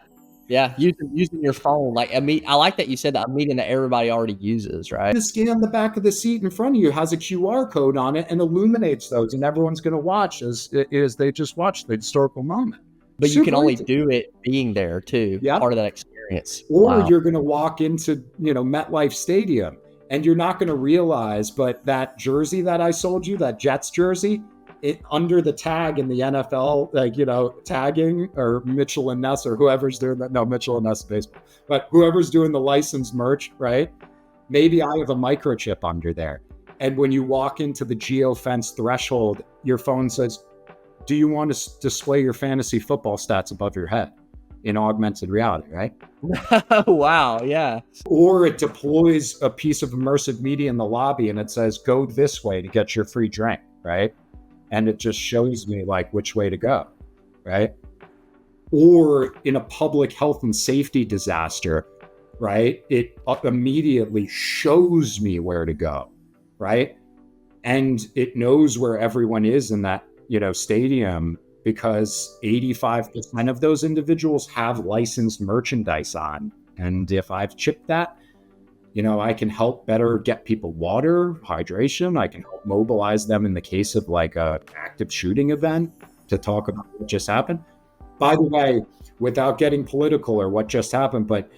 Yeah, using your phone. Like I like that you said that a medium that everybody already uses, right? The skin on the back of the seat in front of you has a QR code on it and illuminates those, and everyone's going to watch as they just watch the historical moment. But you can only do it being there too. Yep. Part of that experience. Or you're going to walk into, MetLife Stadium, and you're not going to realize, but that jersey that I sold you, that Jets jersey, it under the tag in the NFL, tagging, or Mitchell and Ness or whoever's doing that. No, Mitchell and Ness baseball, but whoever's doing the licensed merch, right? Maybe I have a microchip under there. And when you walk into the geofence threshold, your phone says, do you want to display your fantasy football stats above your head in augmented reality, right? Wow, yeah. Or it deploys a piece of immersive media in the lobby and it says, go this way to get your free drink, right? And it just shows me like which way to go, right? Or in a public health and safety disaster, right? It immediately shows me where to go, right? And it knows where everyone is in that, stadium, because 85% of those individuals have licensed merchandise on. And if I've chipped that, I can help better get people water, hydration. I can help mobilize them in the case of like a active shooting event to talk about what just happened. By the way, without getting political or what just happened, but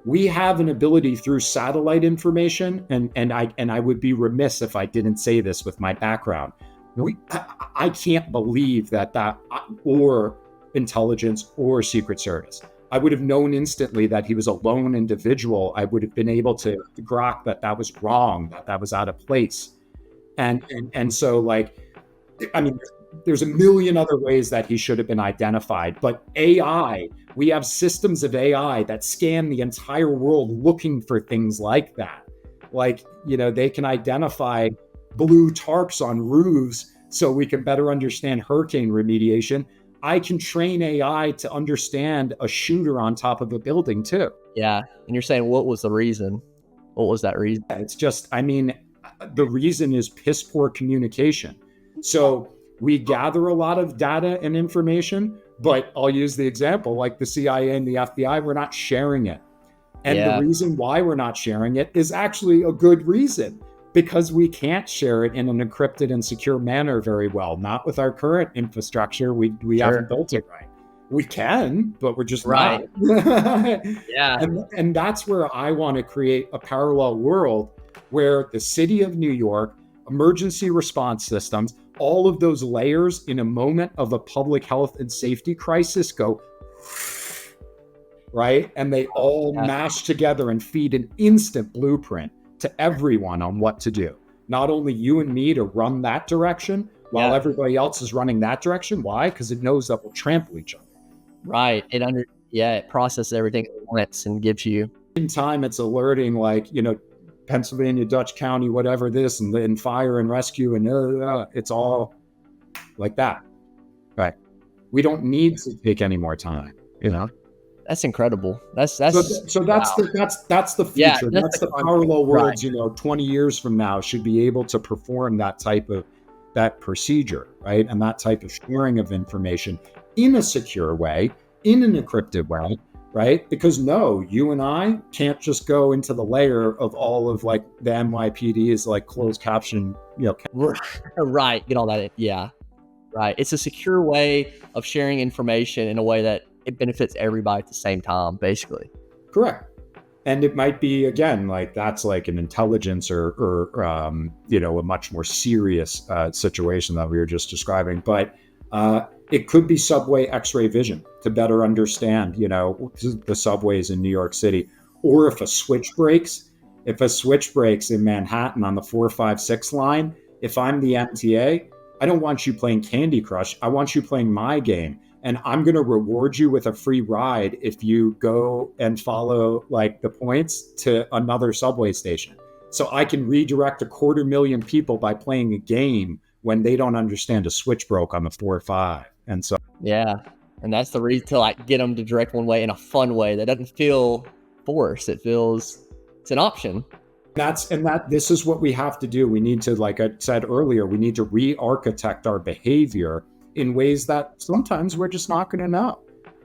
we have an ability through satellite information, and I would be remiss if I didn't say this with my background. I can't believe that or intelligence or Secret Service. I would have known instantly that he was a lone individual. I would have been able to grok that was wrong, that was out of place. And so like, I mean, there's a million other ways that he should have been identified, but AI, we have systems of AI that scan the entire world looking for things like that. Like, they can identify blue tarps on roofs so we can better understand hurricane remediation. I can train AI to understand a shooter on top of a building too. Yeah. And you're saying, what was the reason? What was that reason? It's just, the reason is piss poor communication. So we gather a lot of data and information, but I'll use the example, like the CIA and the FBI, we're not sharing it. And the reason why we're not sharing it is actually a good reason, because we can't share it in an encrypted and secure manner very well. Not with our current infrastructure. We haven't built it right. We can, but we're just not. Yeah. And that's where I want to create a parallel world where the city of New York, emergency response systems, all of those layers in a moment of a public health and safety crisis go, right? And they all mash together and feed an instant blueprint to everyone on what to do. Not only you and me to run that direction while everybody else is running that direction. Why? Because it knows that we'll trample each other. Right. It processes everything at once and gives you. In time, it's alerting like, Pennsylvania, Dutch County, whatever this, and then fire and rescue, and it's all like that. Right. We don't need to take any more time, That's incredible. That's so that's the future. Yeah, that's the parallel worlds. 20 years from now should be able to perform that type of procedure, right? And that type of sharing of information in a secure way, in an encrypted way, right? Because no, you and I can't just go into the layer of all of like the NYPD's like closed caption, right. Get all that in. Yeah. Right. It's a secure way of sharing information in a way that it benefits everybody at the same time, basically. Correct. And it might be, again, like that's like an intelligence or you know, a much more serious situation that we were just describing. But it could be subway X-ray vision to better understand, you know, the subways in New York City. Or if a switch breaks in Manhattan on the 456 line, if I'm the MTA, I don't want you playing Candy Crush. I want you playing my game. And I'm going to reward you with a free ride if you go and follow like the points to another subway station. So I can redirect 250,000 people by playing a game when they don't understand a switch broke on the 4-5. And so, Yeah. And that's the reason, to like get them to direct one way in a fun way that doesn't feel forced. It feels it's an option. this is what we have to do. We need to, like I said earlier, we need to re-architect our behavior in ways that sometimes we're just not going to know,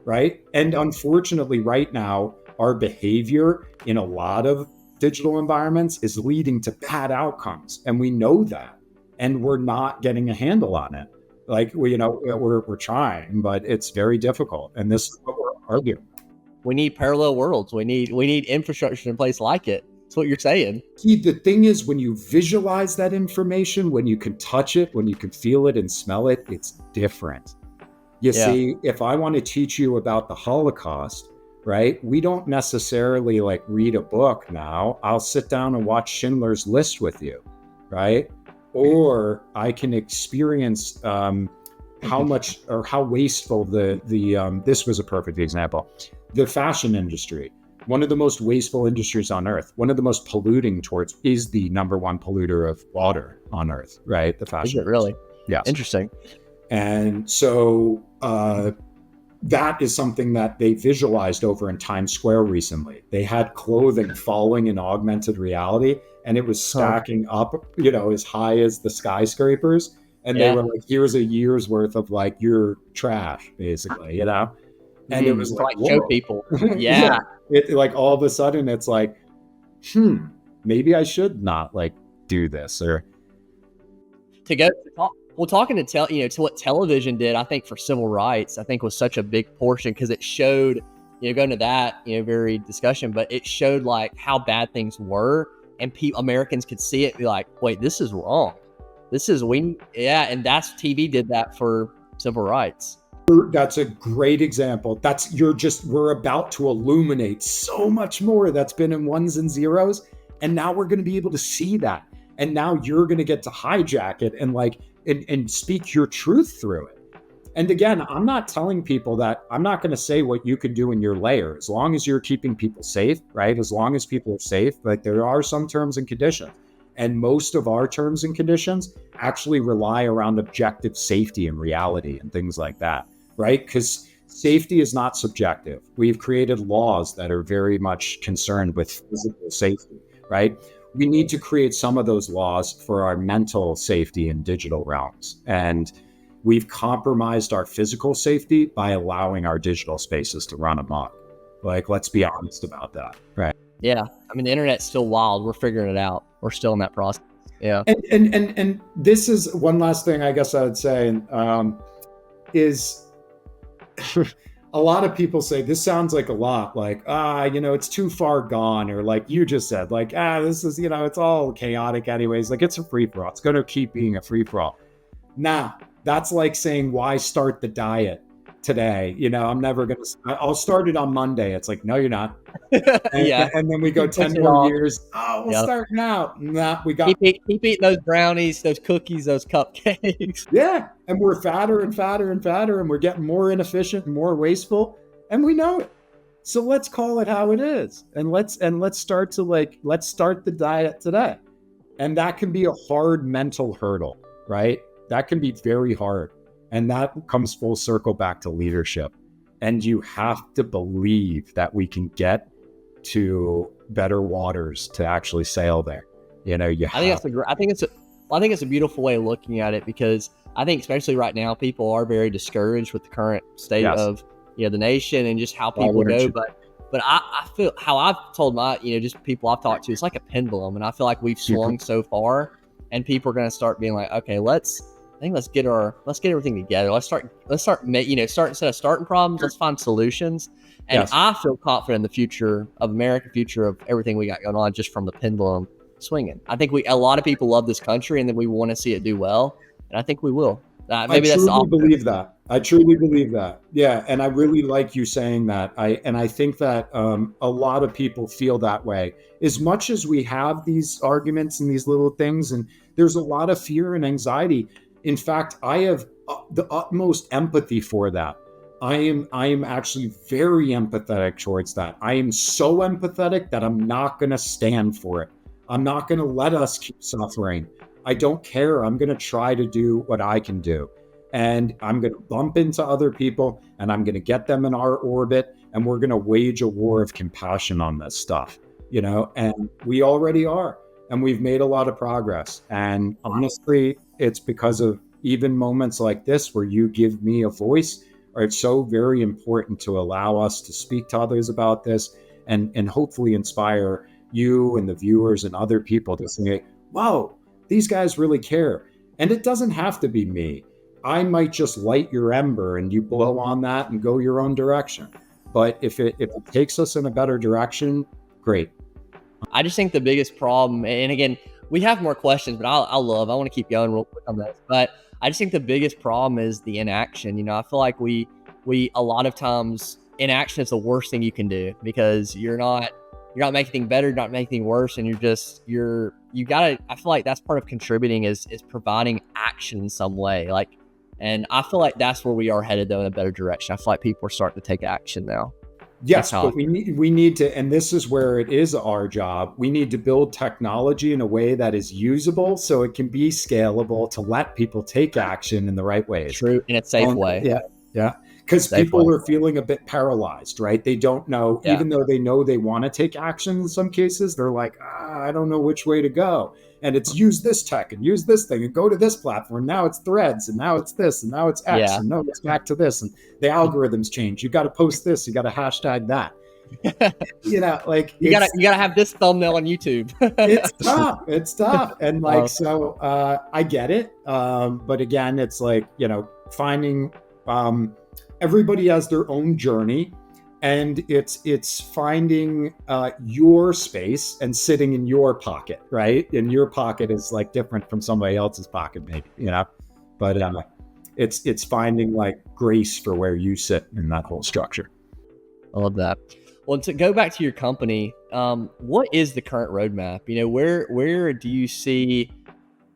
right? And unfortunately, right now, our behavior in a lot of digital environments is leading to bad outcomes, and we know that, and we're not getting a handle on it. Like we're trying, but it's very difficult, and this is what we're arguing. We need parallel worlds. We need infrastructure in place like it. That's what you're saying. See, the thing is, when you visualize that information, when you can touch it, when you can feel it and smell it, it's different. You see, if I want to teach you about the Holocaust, right, we don't necessarily like read a book now. I'll sit down and watch Schindler's List with you, right? Or I can experience how much or how wasteful this was a perfect example. The fashion industry, one of the most wasteful industries on earth, one of the most polluting towards, is the number one polluter of water on earth, right? The fashion. Is it really? Yes. Interesting. And so that is something that they visualized over in Times Square recently. They had clothing falling in augmented reality, and it was stacking up, you know, as high as the skyscrapers. And they were like, here's a year's worth of like your trash, basically, you know? And it was like, show people. Yeah. It, like all of a sudden it's like, maybe I should not like do this or to go. Well, talking to to what television did, I think for civil rights, I think was such a big portion because it showed, going to that, very discussion, but it showed like how bad things were, and Americans could see it, and be like, wait, this is wrong. And that's TV did that for civil rights. That's a great example. We're about to illuminate so much more that's been in ones and zeros. And now we're going to be able to see that. And now you're going to get to hijack it and and speak your truth through it. And again, I'm not telling people that I'm not going to say what you can do in your layer, as long as you're keeping people safe, right? As long as people are safe, like there are some terms and conditions. And most of our terms and conditions actually rely around objective safety and reality and things like that. Right? Because safety is not subjective. We've created laws that are very much concerned with physical safety, right? We need to create some of those laws for our mental safety in digital realms. And we've compromised our physical safety by allowing our digital spaces to run amok. Like, let's be honest about that, right? Yeah. I mean, the internet's still wild. We're figuring it out. We're still in that process. Yeah. And this is one last thing I guess I would say is a lot of people say this sounds like a lot like, it's too far gone, or like you just said, like, this is, it's all chaotic anyways. Like it's a free for all. It's going to keep being a free for all. Nah, that's like saying, why start the diet today? I'm never going to, I'll start it on Monday. It's like, no, you're not. And then we go 10 more years. We'll start now. Nah, we got keep eating those brownies, those cookies, those cupcakes. Yeah. And we're fatter and fatter and fatter, and we're getting more inefficient and more wasteful. And we know it. So let's call it how it is. And let's start the diet today. And that can be a hard mental hurdle, right? That can be very hard. And that comes full circle back to leadership. And you have to believe that we can get to better waters to actually sail there. I think it's a beautiful way of looking at it, because I think especially right now, people are very discouraged with the current state of the nation and just how people go. But I feel how I've told my just people I've talked to, it's like a pendulum, and I feel like we've swung so far, and people are going to start being like, okay, let's I think let's get everything together. Start instead of starting problems, let's find solutions. And Yes. I feel confident in the future of America, future of everything we got going on, just from the pendulum swinging. I think a lot of people love this country, and then we want to see it do well, and I think we will. I Maybe that's the truly opposite. believe that. I truly believe that. Yeah, and I really like you saying that. I think that a lot of people feel that way. As much as we have these arguments and these little things, and there's a lot of fear and anxiety. In fact, I have the utmost empathy for that. I am actually very empathetic towards that. I am so empathetic that I'm not going to stand for it. I'm not going to let us keep suffering. I don't care. I'm going to try to do what I can do. And I'm going to bump into other people and I'm going to get them in our orbit. And we're going to wage a war of compassion on this stuff, and we already are. And we've made a lot of progress. And honestly, it's because of even moments like this where you give me a voice. Or it's so very important to allow us to speak to others about this and hopefully inspire you and the viewers and other people to say, wow, these guys really care. And it doesn't have to be me. I might just light your ember and you blow on that and go your own direction. But if it takes us in a better direction, great. I just think the biggest problem, and again, we have more questions, but I want to keep going real quick on this. But I just think the biggest problem is the inaction. I feel like we a lot of times inaction is the worst thing you can do, because you're not making anything better, you're not making anything worse, and you gotta. I feel like that's part of contributing is providing action in some way. And I feel like that's where we are headed, though, in a better direction. I feel like people are starting to take action now. Yes, but we need to, and this is where it is our job. We need to build technology in a way that is usable so it can be scalable to let people take action in the right ways. True, in a safe way. Yeah. Because people are feeling a bit paralyzed, right? They don't know, even though they know they want to take action in some cases, they're like, I don't know which way to go. And it's use this tech and use this thing and go to this platform. Now it's Threads and now it's this and now it's X and no, it's back to this. And the algorithms change. You got to post this. You got to hashtag that. You gotta have this thumbnail on YouTube. It's tough. And I get it. But again, it's like, finding, everybody has their own journey, and it's finding your space and sitting in your pocket, right? And your pocket is like different from somebody else's pocket, maybe, but it's finding like grace for where you sit in that whole structure. I love that. Well, to go back to your company, what is the current roadmap? Where do you see,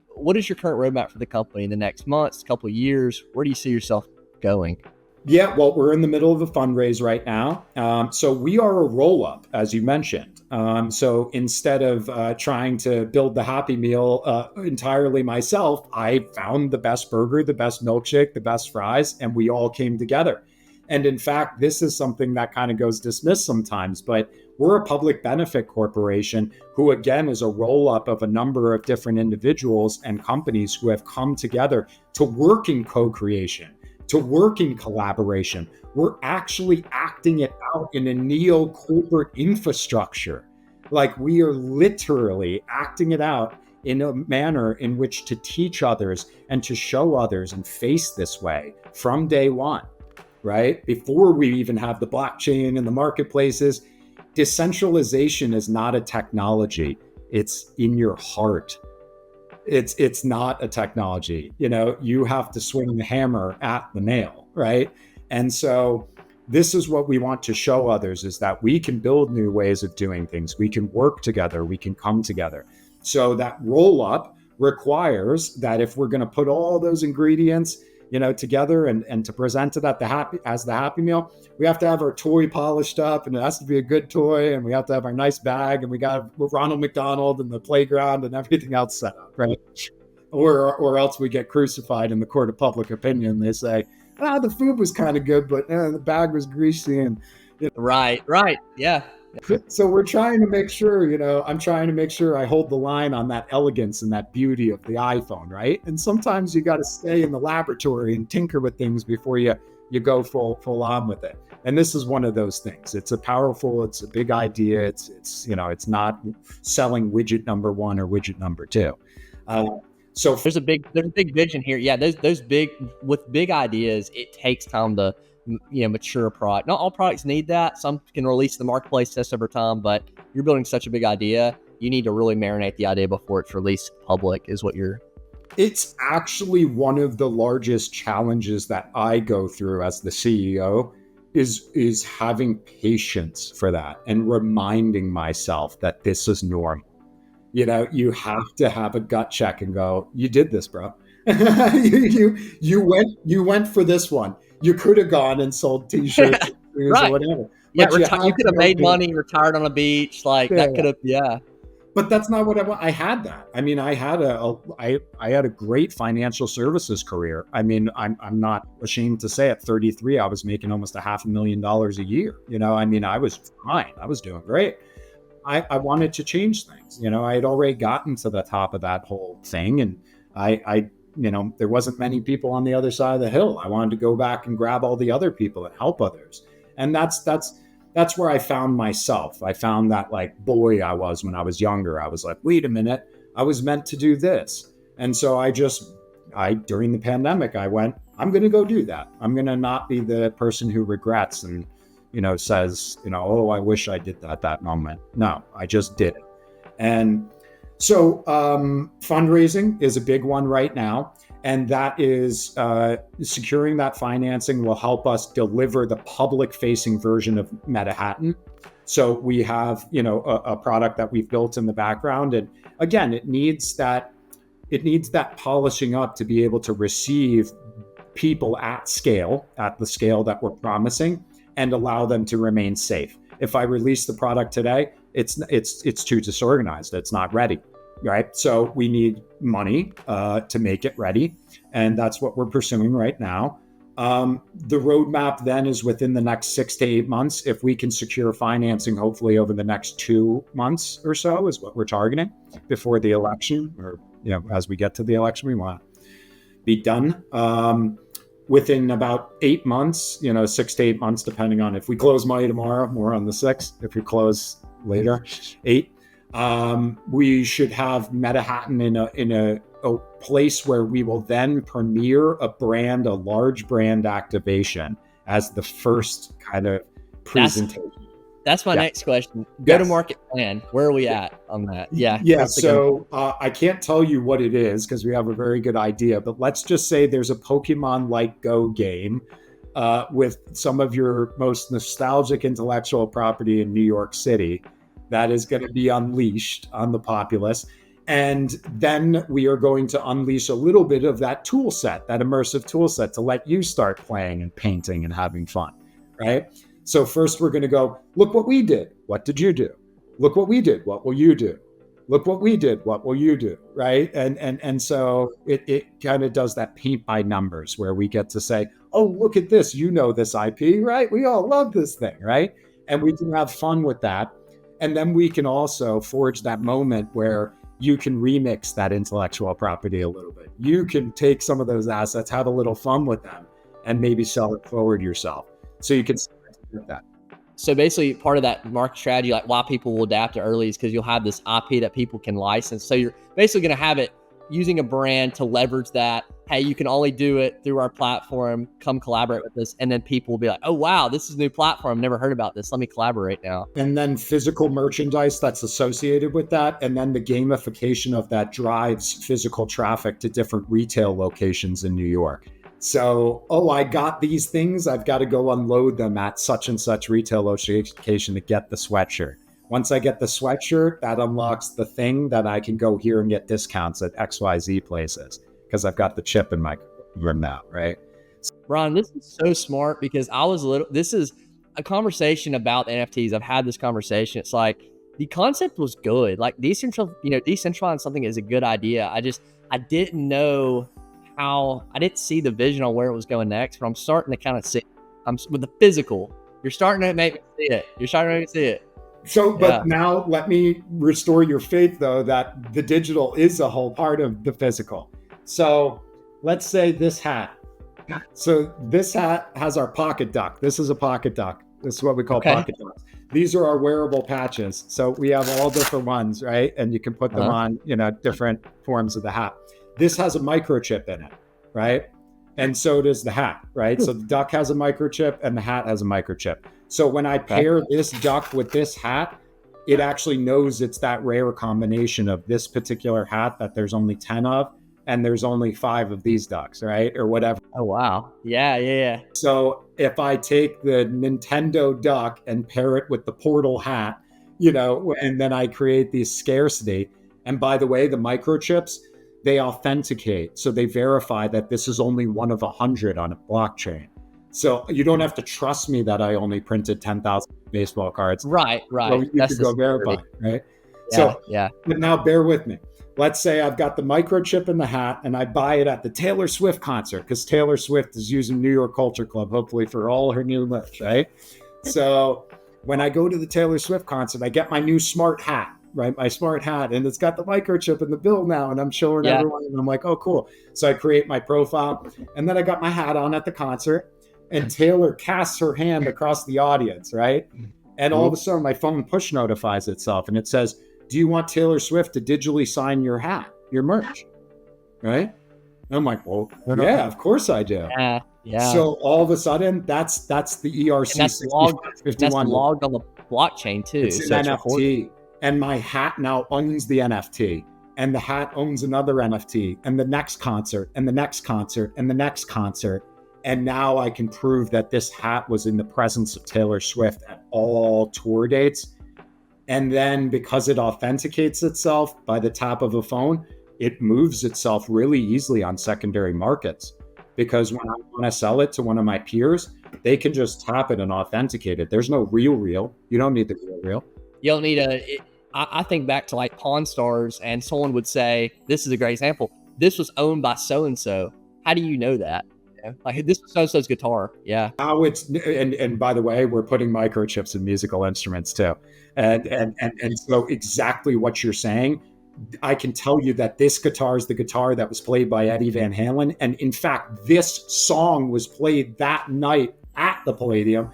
what is your current roadmap for the company in the next months, couple of years? Where do you see yourself going? Yeah, well, we're in the middle of a fundraise right now. So we are a roll-up, as you mentioned. So instead of trying to build the Happy Meal entirely myself, I found the best burger, the best milkshake, the best fries, and we all came together. And in fact, this is something that kind of goes dismissed sometimes, but we're a public benefit corporation who, again, is a roll-up of a number of different individuals and companies who have come together to work in co-creation, to work in collaboration. We're actually acting it out in a neo-corporate infrastructure. Like, we are literally acting it out in a manner in which to teach others and to show others and face this way from day one, right? Before we even have the blockchain and the marketplaces. Decentralization is not a technology. It's in your heart. It's not a technology. You have to swing the hammer at the nail, right? And so this is what we want to show others, is that we can build new ways of doing things. We can work together. We can come together. So that roll up requires that if we're going to put all those ingredients, together and to present it as the Happy Meal, we have to have our toy polished up, and it has to be a good toy, and we have to have our nice bag, and we got Ronald McDonald and the playground and everything else set up, right? Or else we get crucified in the court of public opinion. They say, the food was kind of good, but the bag was greasy. And Right, yeah. So we're trying to make sure, I'm trying to make sure I hold the line on that elegance and that beauty of the iPhone, right? And sometimes you got to stay in the laboratory and tinker with things before you go full on with it. And this is one of those things. It's a big idea. It's not selling widget number 1 or widget number 2. So there's a big vision here. Yeah, those big ideas, it takes time to mature a product. Not all products need that. Some can release the marketplace test over time, but you're building such a big idea, you need to really marinate the idea before it's released public, is what you're. it's actually one of the largest challenges that I go through as the CEO is having patience for that and reminding myself that this is normal. You have to have a gut check and go, you did this, bro. you went for this one. You could have gone and sold t-shirts or Right. whatever. Yeah, But you could have made money, retired on a beach, like that could have, yeah. But that's not what I want. I had that. I mean, I had a great financial services career. I mean, I'm not ashamed to say at 33, I was making almost $500,000 a year. I mean, I was fine. I was doing great. I wanted to change things. I had already gotten to the top of that whole thing, and I there wasn't many people on the other side of the hill. I wanted to go back and grab all the other people and help others, and that's where I found myself. I found that like boy I was when I was younger. I was like, wait a minute, I was meant to do this, and so I during the pandemic I went, I'm going to go do that. I'm going to not be the person who regrets and says, oh, I wish I did that at that moment. No, I just did it. And so fundraising is a big one right now. And that is securing that financing will help us deliver the public facing version of Metahattan. So we have, a product that we've built in the background. And again, it needs that polishing up to be able to receive people at the scale that we're promising, and allow them to remain safe. If I release the product today, it's too disorganized. It's not ready, right? So we need money to make it ready, and that's what we're pursuing right now. The roadmap then is within the next 6 to 8 months. If we can secure financing, hopefully over the next 2 months or so is what we're targeting before the election, or as we get to the election, we want to be done. Within about 8 months, 6 to 8 months, depending on if we close money tomorrow, more on the 6th. If we close later, 8. We should have Metahattan in a place where we will then premiere a large brand activation as the first kind of presentation. That's my next question. Go-to-market plan. Where are we at on that? Yeah. Yeah. So I can't tell you what it is because we have a very good idea, but let's just say there's a Pokemon-like Go game with some of your most nostalgic intellectual property in New York City that is going to be unleashed on the populace. And then we are going to unleash a little bit of that tool set, that immersive tool set, to let you start playing and painting and having fun, right? So first we're going to go, look what we did. What did you do? Look what we did. What will you do? Look what we did. What will you do? Right. And so it kind of does that paint by numbers where we get to say, oh, look at this. This IP, right? We all love this thing, right? And we can have fun with that. And then we can also forge that moment where you can remix that intellectual property a little bit. You can take some of those assets, have a little fun with them, and maybe sell it forward yourself. So you can with that. So basically part of that market strategy, like why people will adapt to early, is because you'll have this IP that people can license. So you're basically going to have it using a brand to leverage that. Hey, you can only do it through our platform. Come collaborate with us. And then people will be like, oh, wow, this is a new platform. Never heard about this. Let me collaborate now. And then physical merchandise that's associated with that. And then the gamification of that drives physical traffic to different retail locations in New York. So, I got these things. I've got to go unload them at such and such retail location to get the sweatshirt. Once I get the sweatshirt, that unlocks the thing that I can go here and get discounts at XYZ places because I've got the chip in my room now, right? Ron, this is so smart because this is a conversation about NFTs. I've had this conversation. It's like the concept was good. Like decentralizing something is a good idea. I didn't know I didn't see the vision on where it was going next, but I'm starting to kind of see. With the physical. You're starting to make me see it. So, but now let me restore your faith, though, that the digital is a whole part of the physical. So let's say this hat. So this hat has our pocket duck. This is a pocket duck. This is what we call pocket ducks. These are our wearable patches. So we have all different ones, right? And you can put them on, different forms of the hat. this has a microchip in it, right? And so does the hat, right? So the duck has a microchip and the hat has a microchip. So when I pair this duck with this hat, it actually knows it's that rare combination of this particular hat that there's only 10 of, and there's only 5 of these ducks, right? Or whatever. Oh, wow. Yeah. So if I take the Nintendo duck and pair it with the Portal hat, and then I create these scarcity. And by the way, the microchips, they authenticate. So they verify that this is only one of 100 on a blockchain. So you don't have to trust me that I only printed 10,000 baseball cards. Right. So you could go verify, right? Yeah. But now bear with me. Let's say I've got the microchip in the hat and I buy it at the Taylor Swift concert, because Taylor Swift is using New York Culture Club, hopefully for all her new lifts, right? So when I go to the Taylor Swift concert, I get my new smart hat, right? My smart hat, and it's got the microchip in the bill now, and I'm showing everyone, and I'm like, oh, cool. So I create my profile, and then I got my hat on at the concert, and Taylor casts her hand across the audience, right? And all of a sudden, my phone push notifies itself, and it says, do you want Taylor Swift to digitally sign your hat, your merch, right? And I'm like, well, yeah, of course I do. Yeah. So all of a sudden, that's the ERC. And that's logged on the blockchain too. It's an NFT, and my hat now owns the NFT, and the hat owns another NFT, and the next concert, and the next concert, and the next concert. And now I can prove that this hat was in the presence of Taylor Swift at all tour dates. And then because it authenticates itself by the tap of a phone, it moves itself really easily on secondary markets. Because when I want to sell it to one of my peers, they can just tap it and authenticate it. There's no real. You don't need the real. You don't need I think back to like Pawn Stars, and someone would say, this is a great example. This was owned by so-and-so. How do you know that? Like, this was so-and-so's guitar. Yeah. How it's, and by the way, we're putting microchips in musical instruments too. And so exactly what you're saying, I can tell you that this guitar is the guitar that was played by Eddie Van Halen. And in fact, this song was played that night at the Palladium,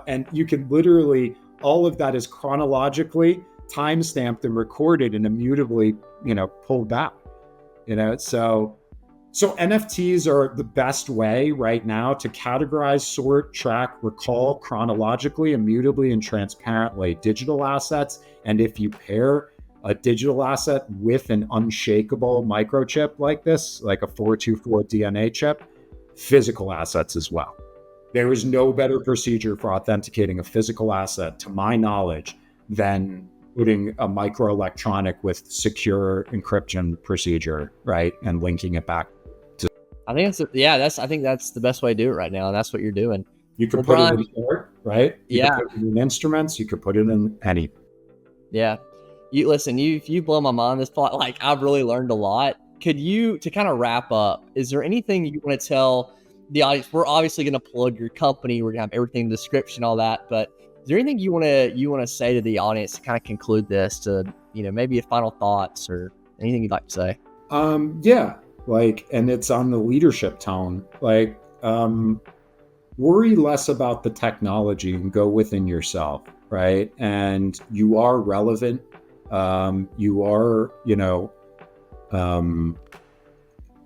and you can literally, all of that is chronologically time-stamped and recorded and immutably, pulled back, So NFTs are the best way right now to categorize, sort, track, recall chronologically, immutably, and transparently digital assets. And if you pair a digital asset with an unshakable microchip like this, like a 424 DNA chip, physical assets as well. There is no better procedure for authenticating a physical asset, to my knowledge, than putting a microelectronic with secure encryption procedure, right? And linking it back. I think I think that's the best way to do it right now. And that's what you're doing. You could put it in art, right? You could put it in instruments. You could put it in any. Yeah. You blow my mind this plot. Like, I've really learned a lot. Could you, to kind of wrap up, is there anything you want to tell the audience? We're obviously going to plug your company. We're going to have everything in the description, all that. But is there anything you want to say to the audience to kind of conclude this, to, maybe final thoughts or anything you'd like to say? Yeah. And it's on the leadership tone, worry less about the technology and go within yourself, right? And you are relevant. You are,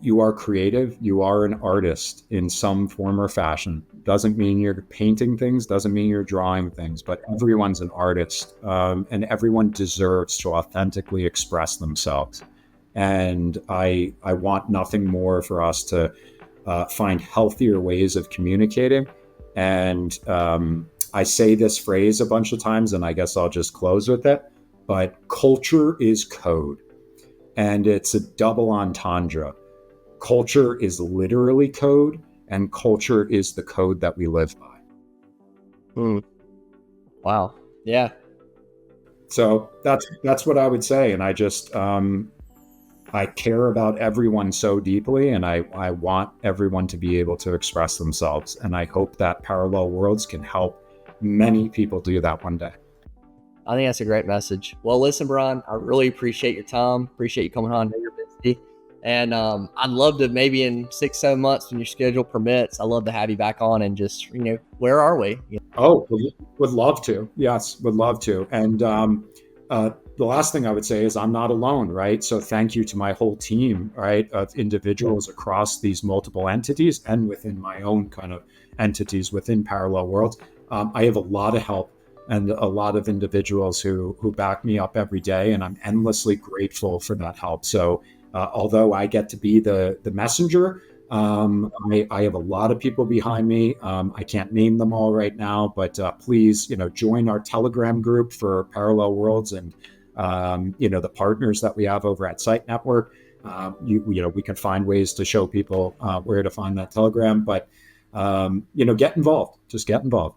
you are creative. You are an artist in some form or fashion. Doesn't mean you're painting things, doesn't mean you're drawing things, but everyone's an artist, and everyone deserves to authentically express themselves. And I want nothing more for us to find healthier ways of communicating. And I say this phrase a bunch of times, and I guess I'll just close with it. But culture is code, and it's a double entendre. Culture is literally code, and culture is the code that we live by. Wow. Yeah. So that's what I would say. And I just I care about everyone so deeply, and I want everyone to be able to express themselves. And I hope that Parallel Worlds can help many people do that one day. I think that's a great message. Well, listen, Brian, I really appreciate your time. Appreciate you coming on. I know you're busy. And I'd love to, maybe in 6-7 months when your schedule permits, I'd love to have you back on and just, where are we? Oh, would love to. Yes, would love to. And the last thing I would say is I'm not alone, right? So thank you to my whole team, right, of individuals across these multiple entities and within my own kind of entities within Parallel Worlds. I have a lot of help and a lot of individuals who back me up every day, and I'm endlessly grateful for that help. So although I get to be the messenger, I have a lot of people behind me. I can't name them all right now, but please, join our Telegram group for Parallel Worlds and the partners that we have over at Site Network. We can find ways to show people where to find that Telegram, but get involved. Just get involved.